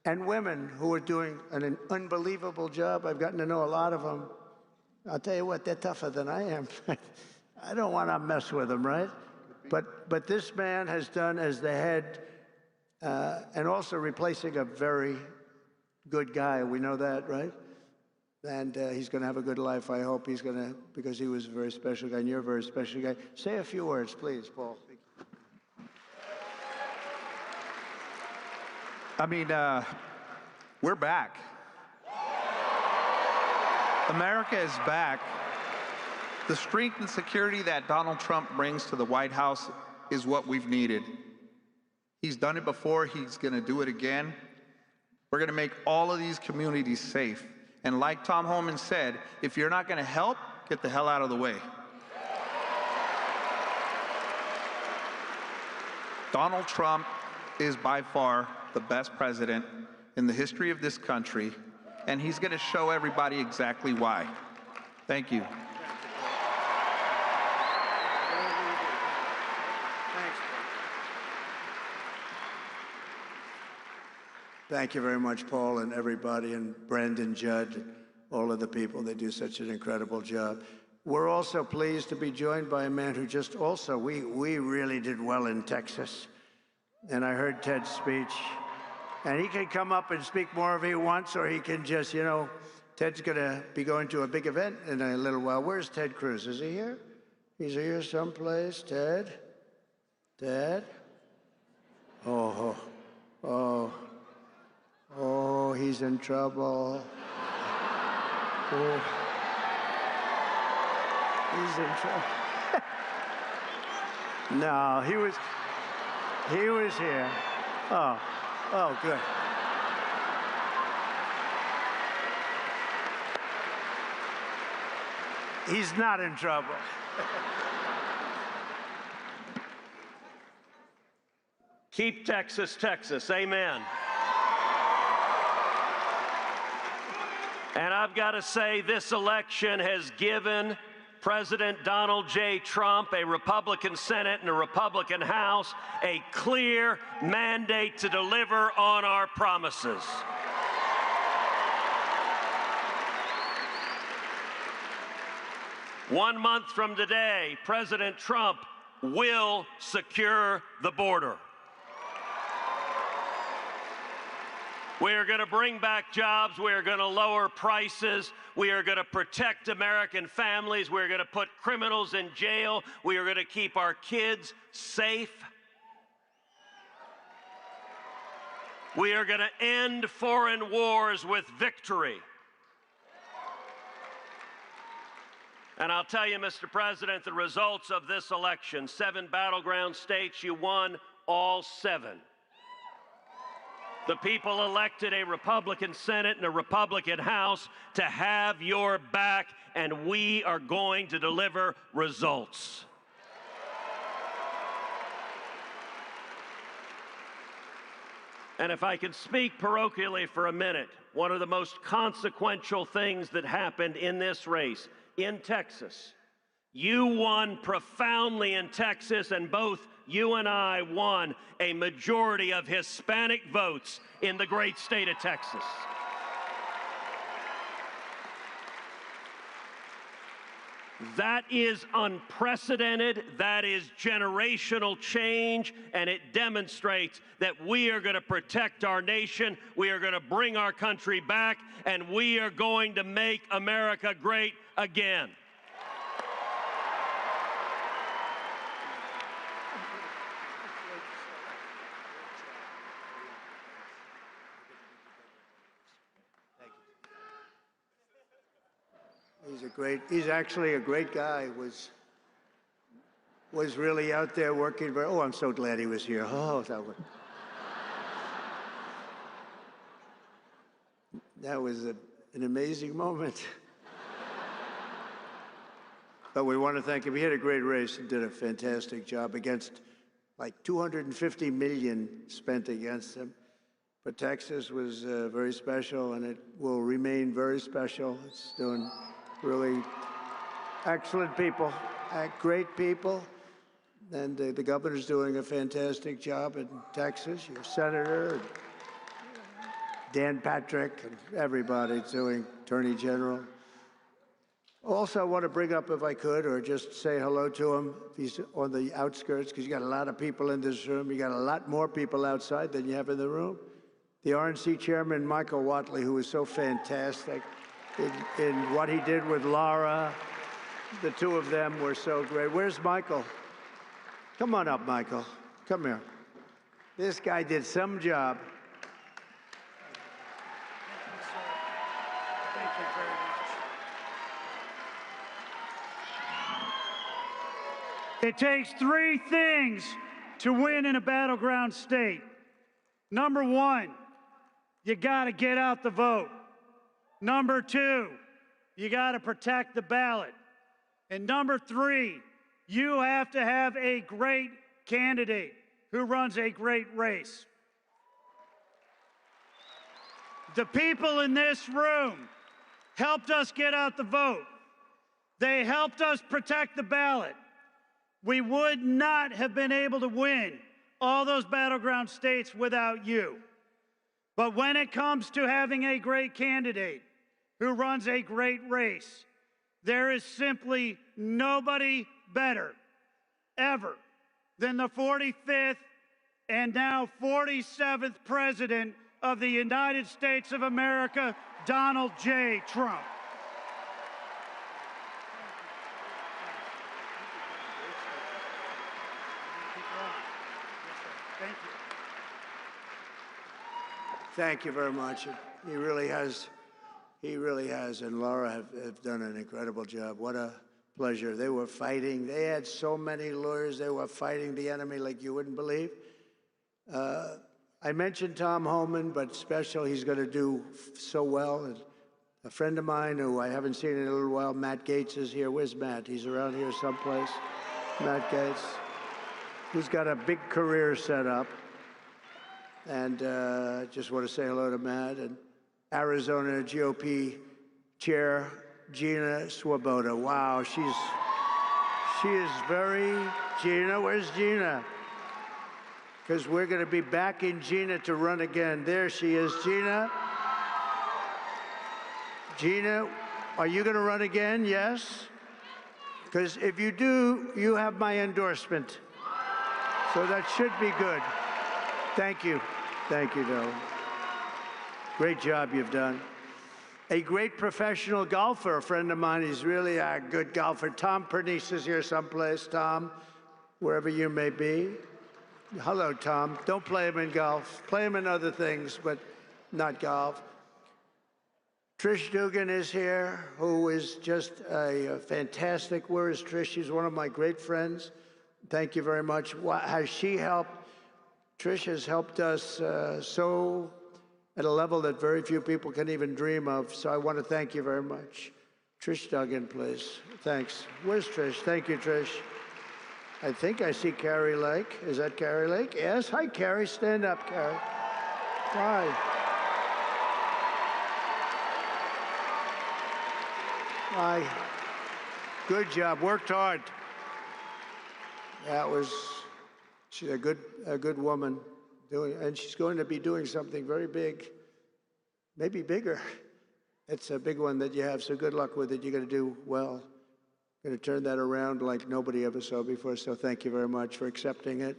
and women who are doing an unbelievable job. I've gotten to know a lot of them. I'll tell you what, they're tougher than I am. I don't want to mess with them, right? But this man has done as the head, and also replacing a very good guy. We know that, right? And he's going to have a good life. I hope he's going to, because he was a very special guy, and you're a very special guy. Say a few words, please, Paul. I mean, we're back. America is back. The strength and security that Donald Trump brings to the White House is what we've needed. He's done it before, he's gonna do it again. We're gonna make all of these communities safe. And like Tom Homan said, if you're not gonna help, get the hell out of the way. Donald Trump is by far the best president in the history of this country, and he's gonna show everybody exactly why. Thank you. Thank you very much, Paul, and everybody, and Brandon Judd, and all of the people. They do such an incredible job. We're also pleased to be joined by a man who just also, we really did well in Texas. And I heard Ted's speech. And he can come up and speak more if he wants, or he can just, you know, Ted's going to be going to a big event in a little while. Where's Ted Cruz? Is he here? He's here someplace. Ted? Ted? Oh, oh. Oh, he's in trouble. Oh. He's in trouble. No, he was here. Oh, good. He's not in trouble. Keep Texas, Texas. Amen. And I've got to say, this election has given President Donald J. Trump, a Republican Senate and a Republican House, a clear mandate to deliver on our promises. One month from today, President Trump will secure the border. We are going to bring back jobs. We are going to lower prices. We are going to protect American families. We are going to put criminals in jail. We are going to keep our kids safe. We are going to end foreign wars with victory. And I'll tell you, Mr. President, the results of this election, 7 battleground states, you won all 7. The people elected a Republican Senate and a Republican House to have your back, and we are going to deliver results. And if I can speak parochially for a minute, one of the most consequential things that happened in this race in Texas, you won profoundly in Texas, and both you and I won a majority of Hispanic votes in the great state of Texas. That is unprecedented, that is generational change, and it demonstrates that we are going to protect our nation, we are going to bring our country back, and we are going to make America great again. He's actually a great guy, was really out there working very, oh, I'm so glad he was here. Oh, that was an amazing moment. But we want to thank him. He had a great race and did a fantastic job against like 250 million spent against him. But Texas was very special, and it will remain very special. It's doing really excellent people, great people. And the governor's doing a fantastic job in Texas. Your senator, and Dan Patrick, and everybody's doing, Attorney General. Also, I want to bring up, if I could, or just say hello to him if he's on the outskirts, because you got a lot of people in this room. You got a lot more people outside than you have in the room. The RNC chairman, Michael Watley, who was so fantastic in what he did with Laura. The two of them were so great. Where's Michael? Come on up, Michael. Come here. This guy did some job. Thank you very much. It takes three things to win in a battleground state. Number one, you got to get out the vote. Number two, you got to protect the ballot. And number three, you have to have a great candidate who runs a great race. The people in this room helped us get out the vote. They helped us protect the ballot. We would not have been able to win all those battleground states without you. But when it comes to having a great candidate who runs a great race, there is simply nobody better ever than the 45th and now 47th President of the United States of America, Donald J. Trump. Thank you. Thank you very much. He really has, and Laura have done an incredible job. What a pleasure. They were fighting. They had so many lawyers. They were fighting the enemy like you wouldn't believe. I mentioned Tom Homan, but special, he's going to do so well. And a friend of mine who I haven't seen in a little while, Matt Gaetz, is here. Where's Matt? He's around here someplace. Matt Gaetz, who's got a big career set up. And just want to say hello to Matt. And Arizona GOP Chair Gina Swoboda. Wow, she is very, Gina, where's Gina? Because we're going to be backing Gina to run again. There she is, Gina. Gina, are you going to run again? Yes? Because if you do, you have my endorsement. So that should be good. Thank you. Thank you, Dylan. Great job you've done. A great professional golfer, a friend of mine. He's really a good golfer. Tom Pernice is here someplace. Tom, wherever you may be. Hello, Tom. Don't play him in golf. Play him in other things, but not golf. Trish Dugan is here, who is just a fantastic. Where is Trish? She's one of my great friends. Thank you very much. Has she helped? Trish has helped us so at a level that very few people can even dream of. So I want to thank you very much. Trish Duggan, please. Thanks. Where's Trish? Thank you, Trish. I think I see Carrie Lake. Is that Carrie Lake? Yes. Hi, Carrie. Stand up, Carrie. Hi. Hi. Good job. Worked hard. She's a good woman, and she's going to be doing something very big, maybe bigger. It's a big one that you have, so good luck with it. You're going to do well. Going to turn that around like nobody ever saw before, so thank you very much for accepting it.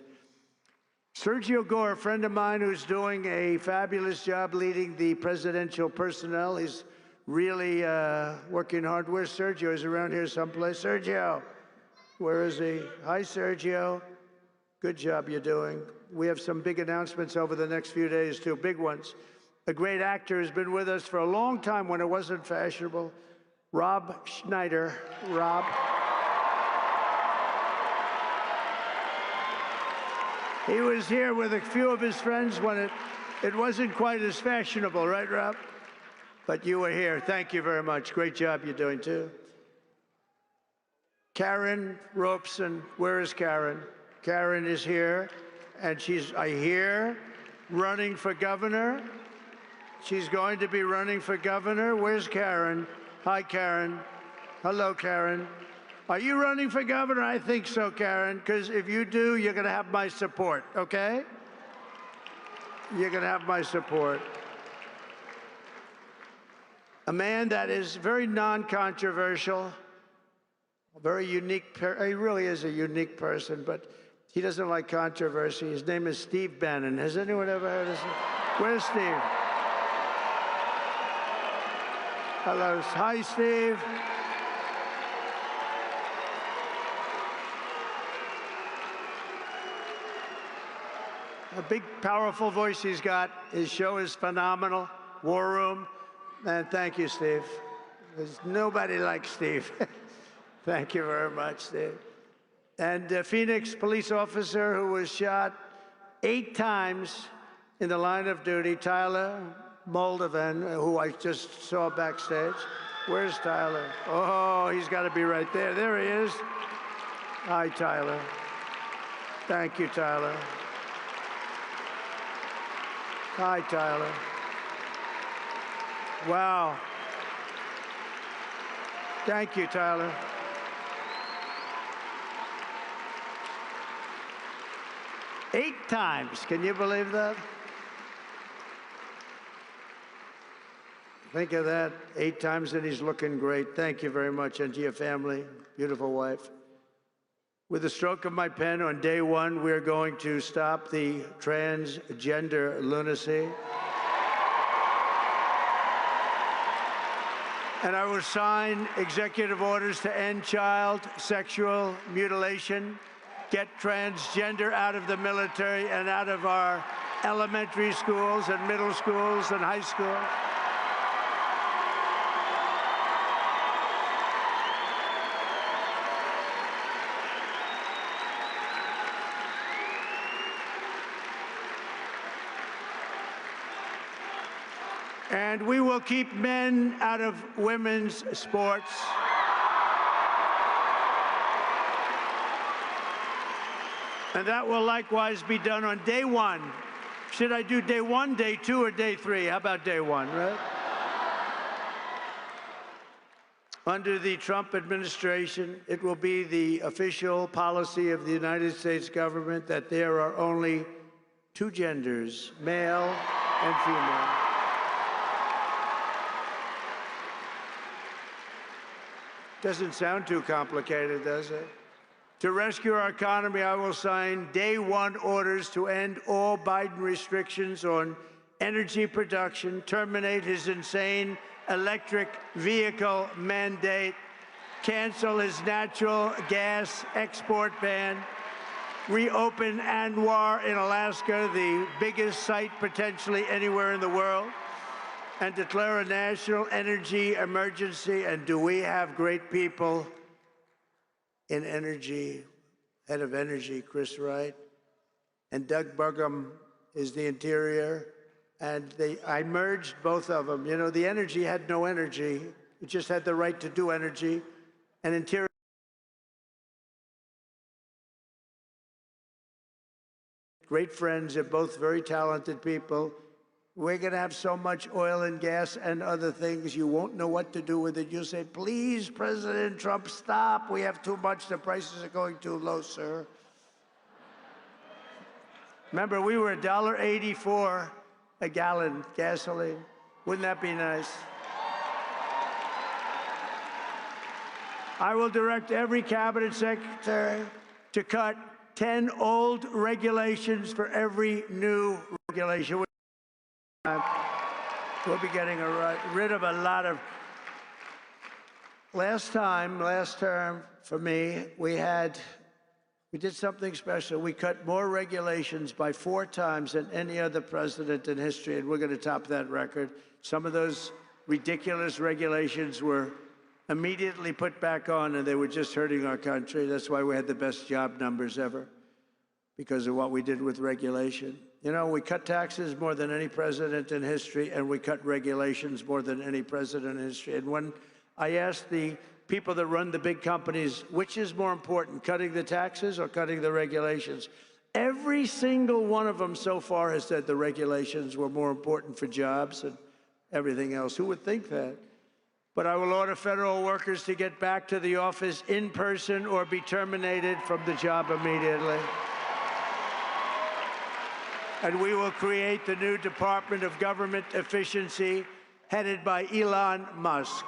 Sergio Gore, a friend of mine who's doing a fabulous job leading the presidential personnel. He's really working hard. Where's Sergio? He's around here someplace. Sergio, where is he? Hi, Sergio. Good job you're doing. We have some big announcements over the next few days, too, big ones. A great actor who's been with us for a long time when it wasn't fashionable, Rob Schneider. Rob. He was here with a few of his friends when it wasn't quite as fashionable, right, Rob? But you were here. Thank you very much. Great job you're doing, too. Karen Robeson. Where is Karen? Karen is here, and she's, I hear, running for governor. She's going to be running for governor. Where's Karen? Hi, Karen. Hello, Karen. Are you running for governor? I think so, Karen, because if you do, you're going to have my support, okay? You're going to have my support. A man that is very non-controversial, a very unique, he really is a unique person, but he doesn't like controversy. His name is Steve Bannon. Has anyone ever heard of him? Where's Steve? Hello. Hi, Steve. A big, powerful voice he's got. His show is phenomenal. War Room. And thank you, Steve. There's nobody like Steve. Thank you very much, Steve. And a Phoenix police officer who was shot 8 times in the line of duty, Tyler Moldovan, who I just saw backstage. Where's Tyler? Oh, he's got to be right there. There he is. Hi, Tyler. Thank you, Tyler. Hi, Tyler. Wow. Thank you, Tyler. Eight times. Can you believe that? Think of that. 8 times, and he's looking great. Thank you very much, and to your family, beautiful wife. With the stroke of my pen on day 1, we're going to stop the transgender lunacy. And I will sign executive orders to end child sexual mutilation, get transgender out of the military and out of our elementary schools and middle schools and high schools. And we will keep men out of women's sports. And that will likewise be done on day 1. Should I do day 1, day 2, or day 3? How about day 1, right? Under the Trump administration, it will be the official policy of the United States government that there are only 2 genders, male and female. Doesn't sound too complicated, does it? To rescue our economy, I will sign day 1 orders to end all Biden restrictions on energy production, terminate his insane electric vehicle mandate, cancel his natural gas export ban, reopen Anwar in Alaska, the biggest site potentially anywhere in the world, and declare a national energy emergency. And do we have great people in energy, head of energy, Chris Wright, and Doug Burgum is the interior, and I merged both of them. You know, the energy had no energy. It just had the right to do energy, and interior. Great friends, they're both very talented people. We're going to have so much oil and gas and other things, you won't know what to do with it. You'll say, please, President Trump, stop. We have too much. The prices are going too low, sir. Remember, we were $1.84 a gallon gasoline. Wouldn't that be nice? I will direct every cabinet secretary to cut 10 old regulations for every new regulation. We'll be getting rid of a lot of. Last term, for me, we did something special. We cut more regulations by 4 times than any other president in history, and we're going to top that record. Some of those ridiculous regulations were immediately put back on, and they were just hurting our country. That's why we had the best job numbers ever, because of what we did with regulation. You know, we cut taxes more than any president in history, and we cut regulations more than any president in history. And when I asked the people that run the big companies, which is more important, cutting the taxes or cutting the regulations, every single one of them so far has said the regulations were more important for jobs and everything else. Who would think that? but I will order federal workers to get back to the office in person or be terminated from the job immediately. And we will create the new Department of Government Efficiency headed by Elon Musk.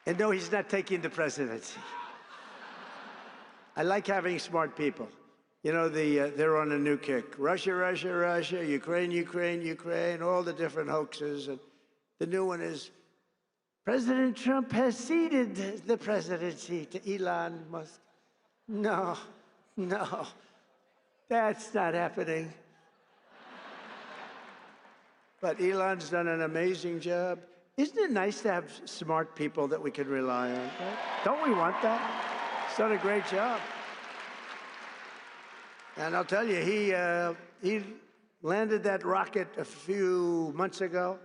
And no, he's not taking the presidency. I like having smart people. You know, they're on a new kick. Russia, Russia, Russia, Ukraine, Ukraine, Ukraine, all the different hoaxes. And the new one is, President Trump has ceded the presidency to Elon Musk. No, no, that's not happening. But Elon's done an amazing job. Isn't it nice to have smart people that we can rely on? Right? Don't we want that? He's done a great job. And I'll tell you, he landed that rocket a few months ago.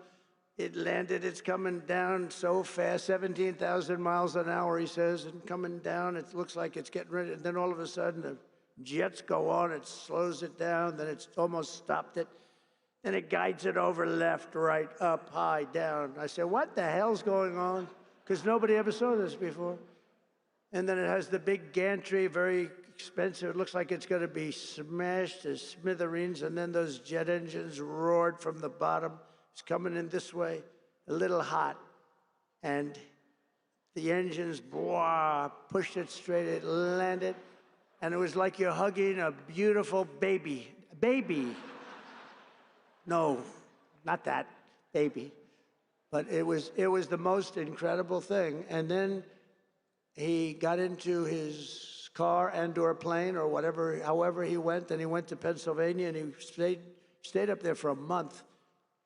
It landed, it's coming down so fast, 17,000 miles an hour, he says, and coming down, it looks like it's getting ready. And then all of a sudden, the jets go on, it slows it down, then it's almost stopped it. Then it guides it over left, right, up, high, down. I said, what the hell's going on? Because nobody ever saw this before. And then it has the big gantry, very expensive. It looks like it's going to be smashed to smithereens. And then those jet engines roared from the bottom. It's coming in this way, a little hot. And the engines, blah, pushed it straight, it landed. And it was like you're hugging a beautiful baby. Baby. No, not that, baby. But it was the most incredible thing. And then he got into his car and/or plane or whatever, however he went, and he went to Pennsylvania, and he stayed up there for a month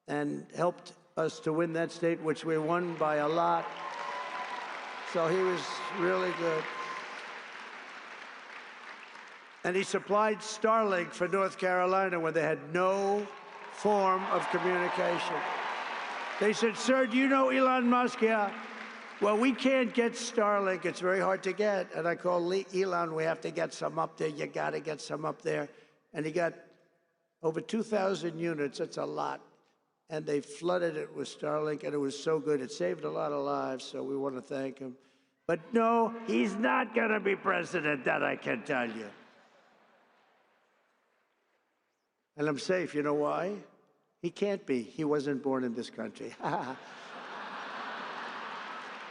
and helped us to win that state, which we won by a lot. So he was really good. And he supplied Starlink for North Carolina when they had no form of communication. They said, sir, do you know Elon Musk? Yeah. Well, we can't get Starlink. It's very hard to get. And I called Elon, we have to get some up there. You got to get some up there. And he got over 2,000 units. That's a lot. And they flooded it with Starlink, and it was so good. It saved a lot of lives, so we want to thank him. But no, he's not going to be president, that I can tell you. And I'm safe. You know why? He can't be. He wasn't born in this country.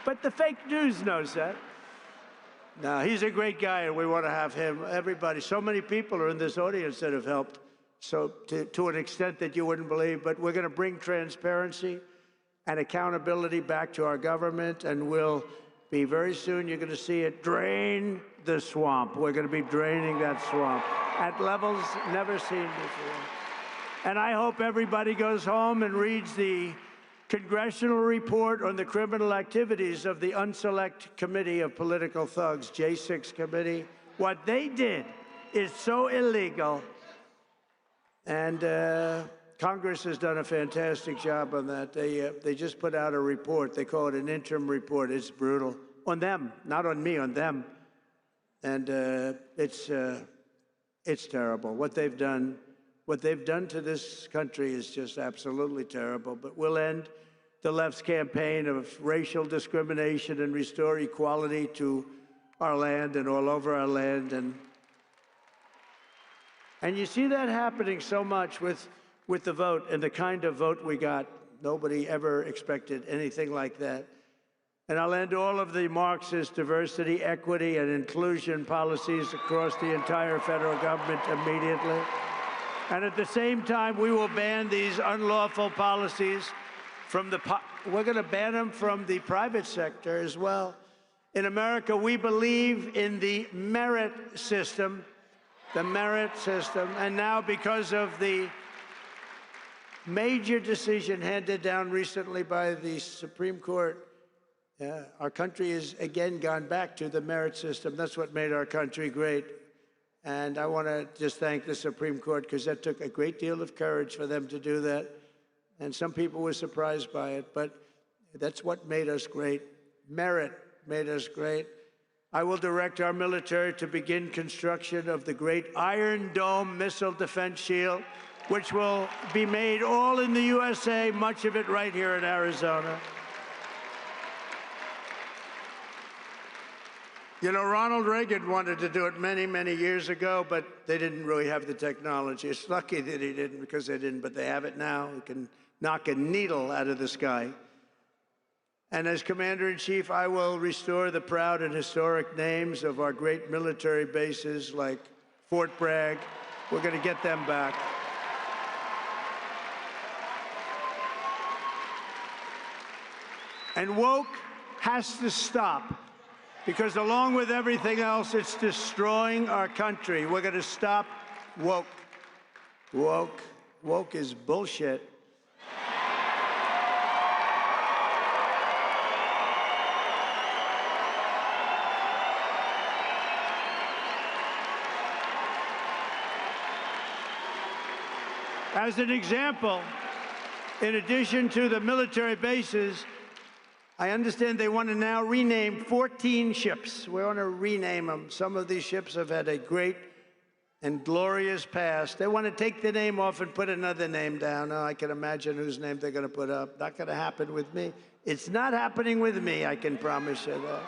But the fake news knows that. No, he's a great guy, and we want to have him. Everybody, so many people are in this audience that have helped, so to an extent that you wouldn't believe. But we're going to bring transparency and accountability back to our government, and we'll be very soon, you're going to see it drain the swamp. We're going to be draining that swamp at levels never seen before. And I hope everybody goes home and reads the congressional report on the criminal activities of the Unselect Committee of Political Thugs, J6 Committee. What they did is so illegal. And Congress has done a fantastic job on that. They just put out a report. They call it an interim report. It's brutal. On them, not on me, on them. And it's terrible. What they've done to this country is just absolutely terrible. But we'll end the left's campaign of racial discrimination and restore equality to our land and all over our land. And you see that happening so much with the vote and the kind of vote we got. Nobody ever expected anything like that. And I'll end all of the Marxist diversity, equity, and inclusion policies across the entire federal government immediately. And at the same time, we will ban these unlawful policies from we're going to ban them from the private sector as well. In America, we believe in the merit system, and now because of the major decision handed down recently by the Supreme Court, our country has again gone back to the merit system. That's what made our country great. And I want to just thank the Supreme Court, because that took a great deal of courage for them to do that. And some people were surprised by it, but that's what made us great. Merit made us great. I will direct our military to begin construction of the great Iron Dome missile defense shield, which will be made all in the USA, much of it right here in Arizona. You know, Ronald Reagan wanted to do it many, many years ago, but they didn't really have the technology. It's lucky that he didn't, because they didn't, but they have it now. We can knock a needle out of the sky. And as Commander-in-Chief, I will restore the proud and historic names of our great military bases like Fort Bragg. We're going to get them back. And woke has to stop, because along with everything else, it's destroying our country. We're going to stop woke. Woke is bullshit. As an example, in addition to the military bases, I understand they want to now rename 14 ships. We want to rename them. Some of these ships have had a great and glorious past. They want to take the name off and put another name down. Oh, I can imagine whose name they're going to put up. Not going to happen with me. It's not happening with me, I can promise you that.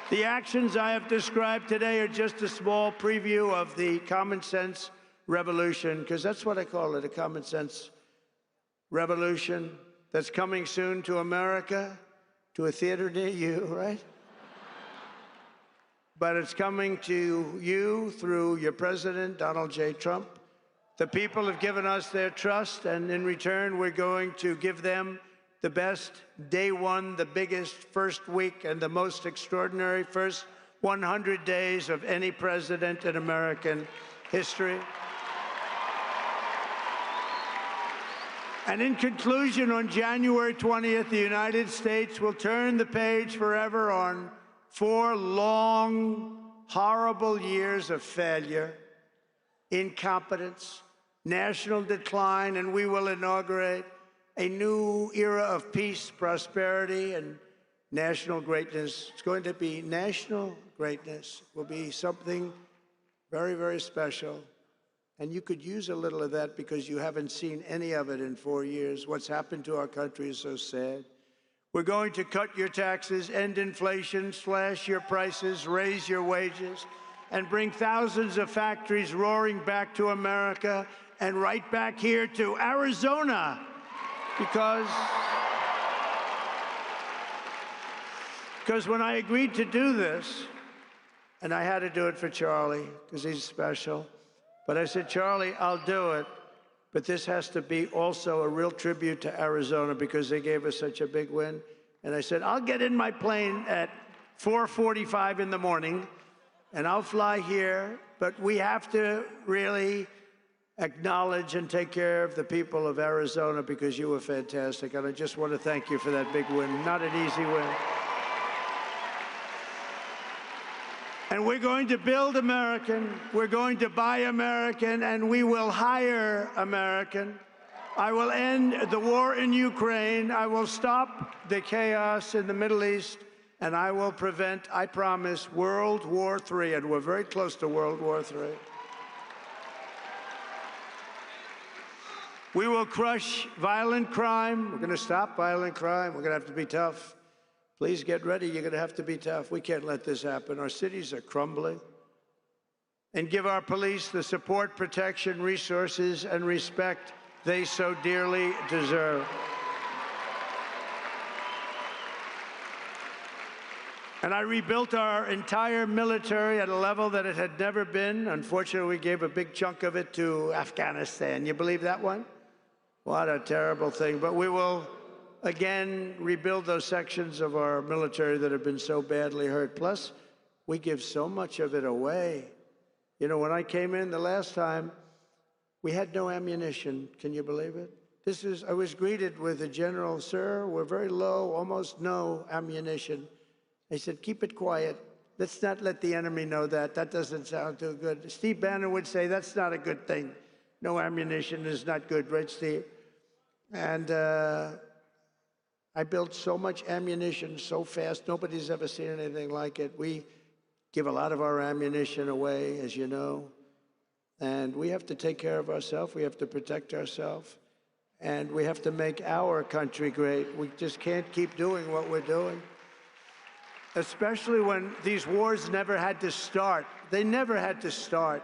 The actions I have described today are just a small preview of the common sense revolution, because that's what I call it, a common sense revolution that's coming soon to America, to a theater near you, right? But it's coming to you through your president, Donald J. Trump. The people have given us their trust, and in return, we're going to give them the best day one, the biggest first week, and the most extraordinary first 100 days of any president in American history. And in conclusion, on January 20th, the United States will turn the page forever on 4 long, horrible years of failure, incompetence, national decline, and we will inaugurate a new era of peace, prosperity, and national greatness. It's going to be national greatness. It will be something very, very special. And you could use a little of that, because you haven't seen any of it in 4 years. What's happened to our country is so sad. We're going to cut your taxes, end inflation, slash your prices, raise your wages, and bring thousands of factories roaring back to America and right back here to Arizona. Because when I agreed to do this, and I had to do it for Charlie, because he's special, but I said, Charlie, I'll do it, but this has to be also a real tribute to Arizona, because they gave us such a big win. And I said, I'll get in my plane at 4:45 in the morning, and I'll fly here, but we have to really acknowledge and take care of the people of Arizona, because you were fantastic. And I just want to thank you for that big win. Not an easy win. And we're going to build American, we're going to buy American, and we will hire American. I will end the war in Ukraine. I will stop the chaos in the Middle East, and I will prevent, I promise, World War III. And we're very close to World War III. We will crush violent crime. We're going to stop violent crime. We're going to have to be tough. Please get ready. You're going to have to be tough. We can't let this happen. Our cities are crumbling. And give our police the support, protection, resources, and respect they so dearly deserve. And I rebuilt our entire military at a level that it had never been. Unfortunately, we gave a big chunk of it to Afghanistan. You believe that one? What a terrible thing. But we will again rebuild those sections of our military that have been so badly hurt. Plus, we give so much of it away. You know, when I came in the last time, we had no ammunition. Can you believe it? I was greeted with a general, sir, we're very low, almost no ammunition. I said, keep it quiet. Let's not let the enemy know that. That doesn't sound too good. Steve Bannon would say, that's not a good thing. No ammunition is not good, right, Steve? And I built so much ammunition so fast, nobody's ever seen anything like it. We give a lot of our ammunition away, as you know. And we have to take care of ourselves. We have to protect ourselves. And we have to make our country great. We just can't keep doing what we're doing, especially when these wars never had to start. They never had to start.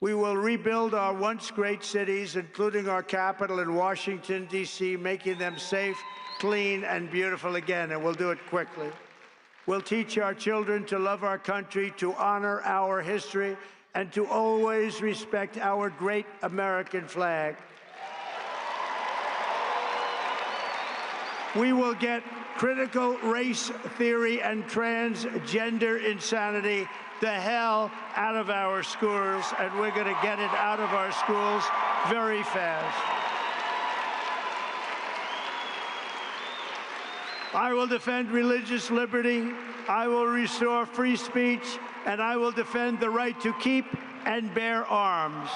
We will rebuild our once great cities, including our capital in Washington, D.C., making them safe, clean, and beautiful again, and we'll do it quickly. We'll teach our children to love our country, to honor our history, and to always respect our great American flag. We will get critical race theory and transgender insanity the hell out of our schools, and we're going to get it out of our schools very fast. I will defend religious liberty, I will restore free speech, and I will defend the right to keep and bear arms.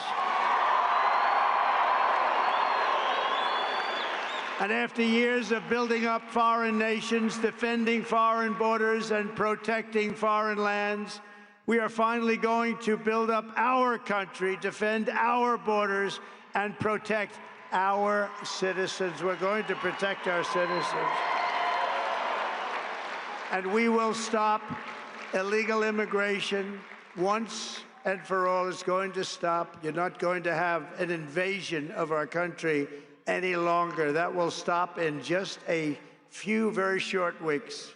And after years of building up foreign nations, defending foreign borders, and protecting foreign lands, we are finally going to build up our country, defend our borders, and protect our citizens. We're going to protect our citizens. And we will stop illegal immigration once and for all. It's going to stop. You're not going to have an invasion of our country any longer. That will stop in just a few very short weeks.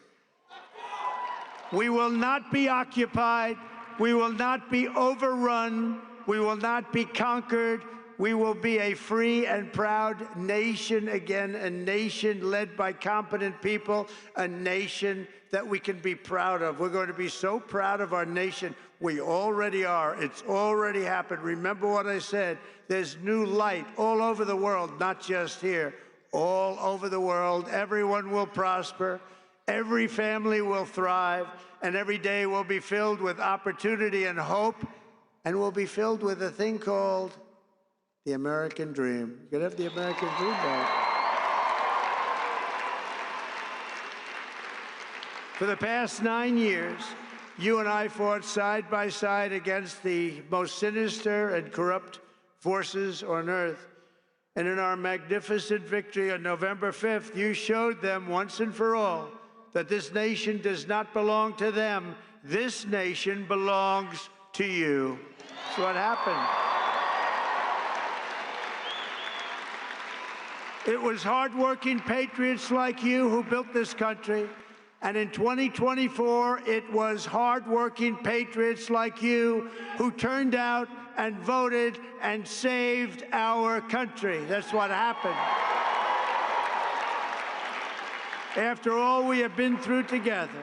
We will not be occupied. We will not be overrun. We will not be conquered. We will be a free and proud nation again, a nation led by competent people, a nation that we can be proud of. We're going to be so proud of our nation. We already are. It's already happened. Remember what I said. There's new light all over the world, not just here. All over the world. Everyone will prosper. Every family will thrive. And every day will be filled with opportunity and hope. And will be filled with a thing called the American dream. You can have the American dream back. For the past 9 years, you and I fought side by side against the most sinister and corrupt forces on earth. And in our magnificent victory on November 5th, you showed them once and for all that this nation does not belong to them. This nation belongs to you. That's what happened. It was hardworking patriots like you who built this country. And in 2024, it was hardworking patriots like you who turned out and voted and saved our country. That's what happened. After all we have been through together,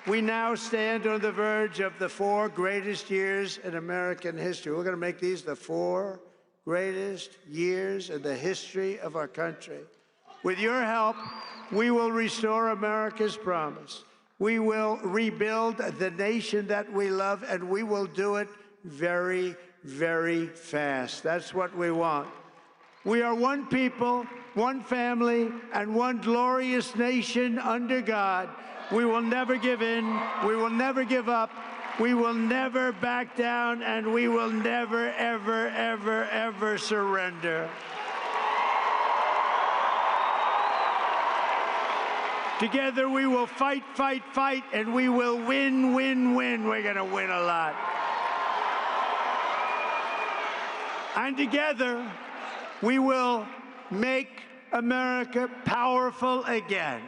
we now stand on the verge of the 4 greatest years in American history. We're going to make these the 4 greatest years in the history of our country. With your help, we will restore America's promise. We will rebuild the nation that we love, and we will do it very, very fast. That's what we want. We are one people, one family, and one glorious nation under God. We will never give in. We will never give up. We will never back down, and we will never, ever, ever, ever surrender. Together we will fight, fight, fight, and we will win, win, win. We're going to win a lot. And together we will make America powerful again.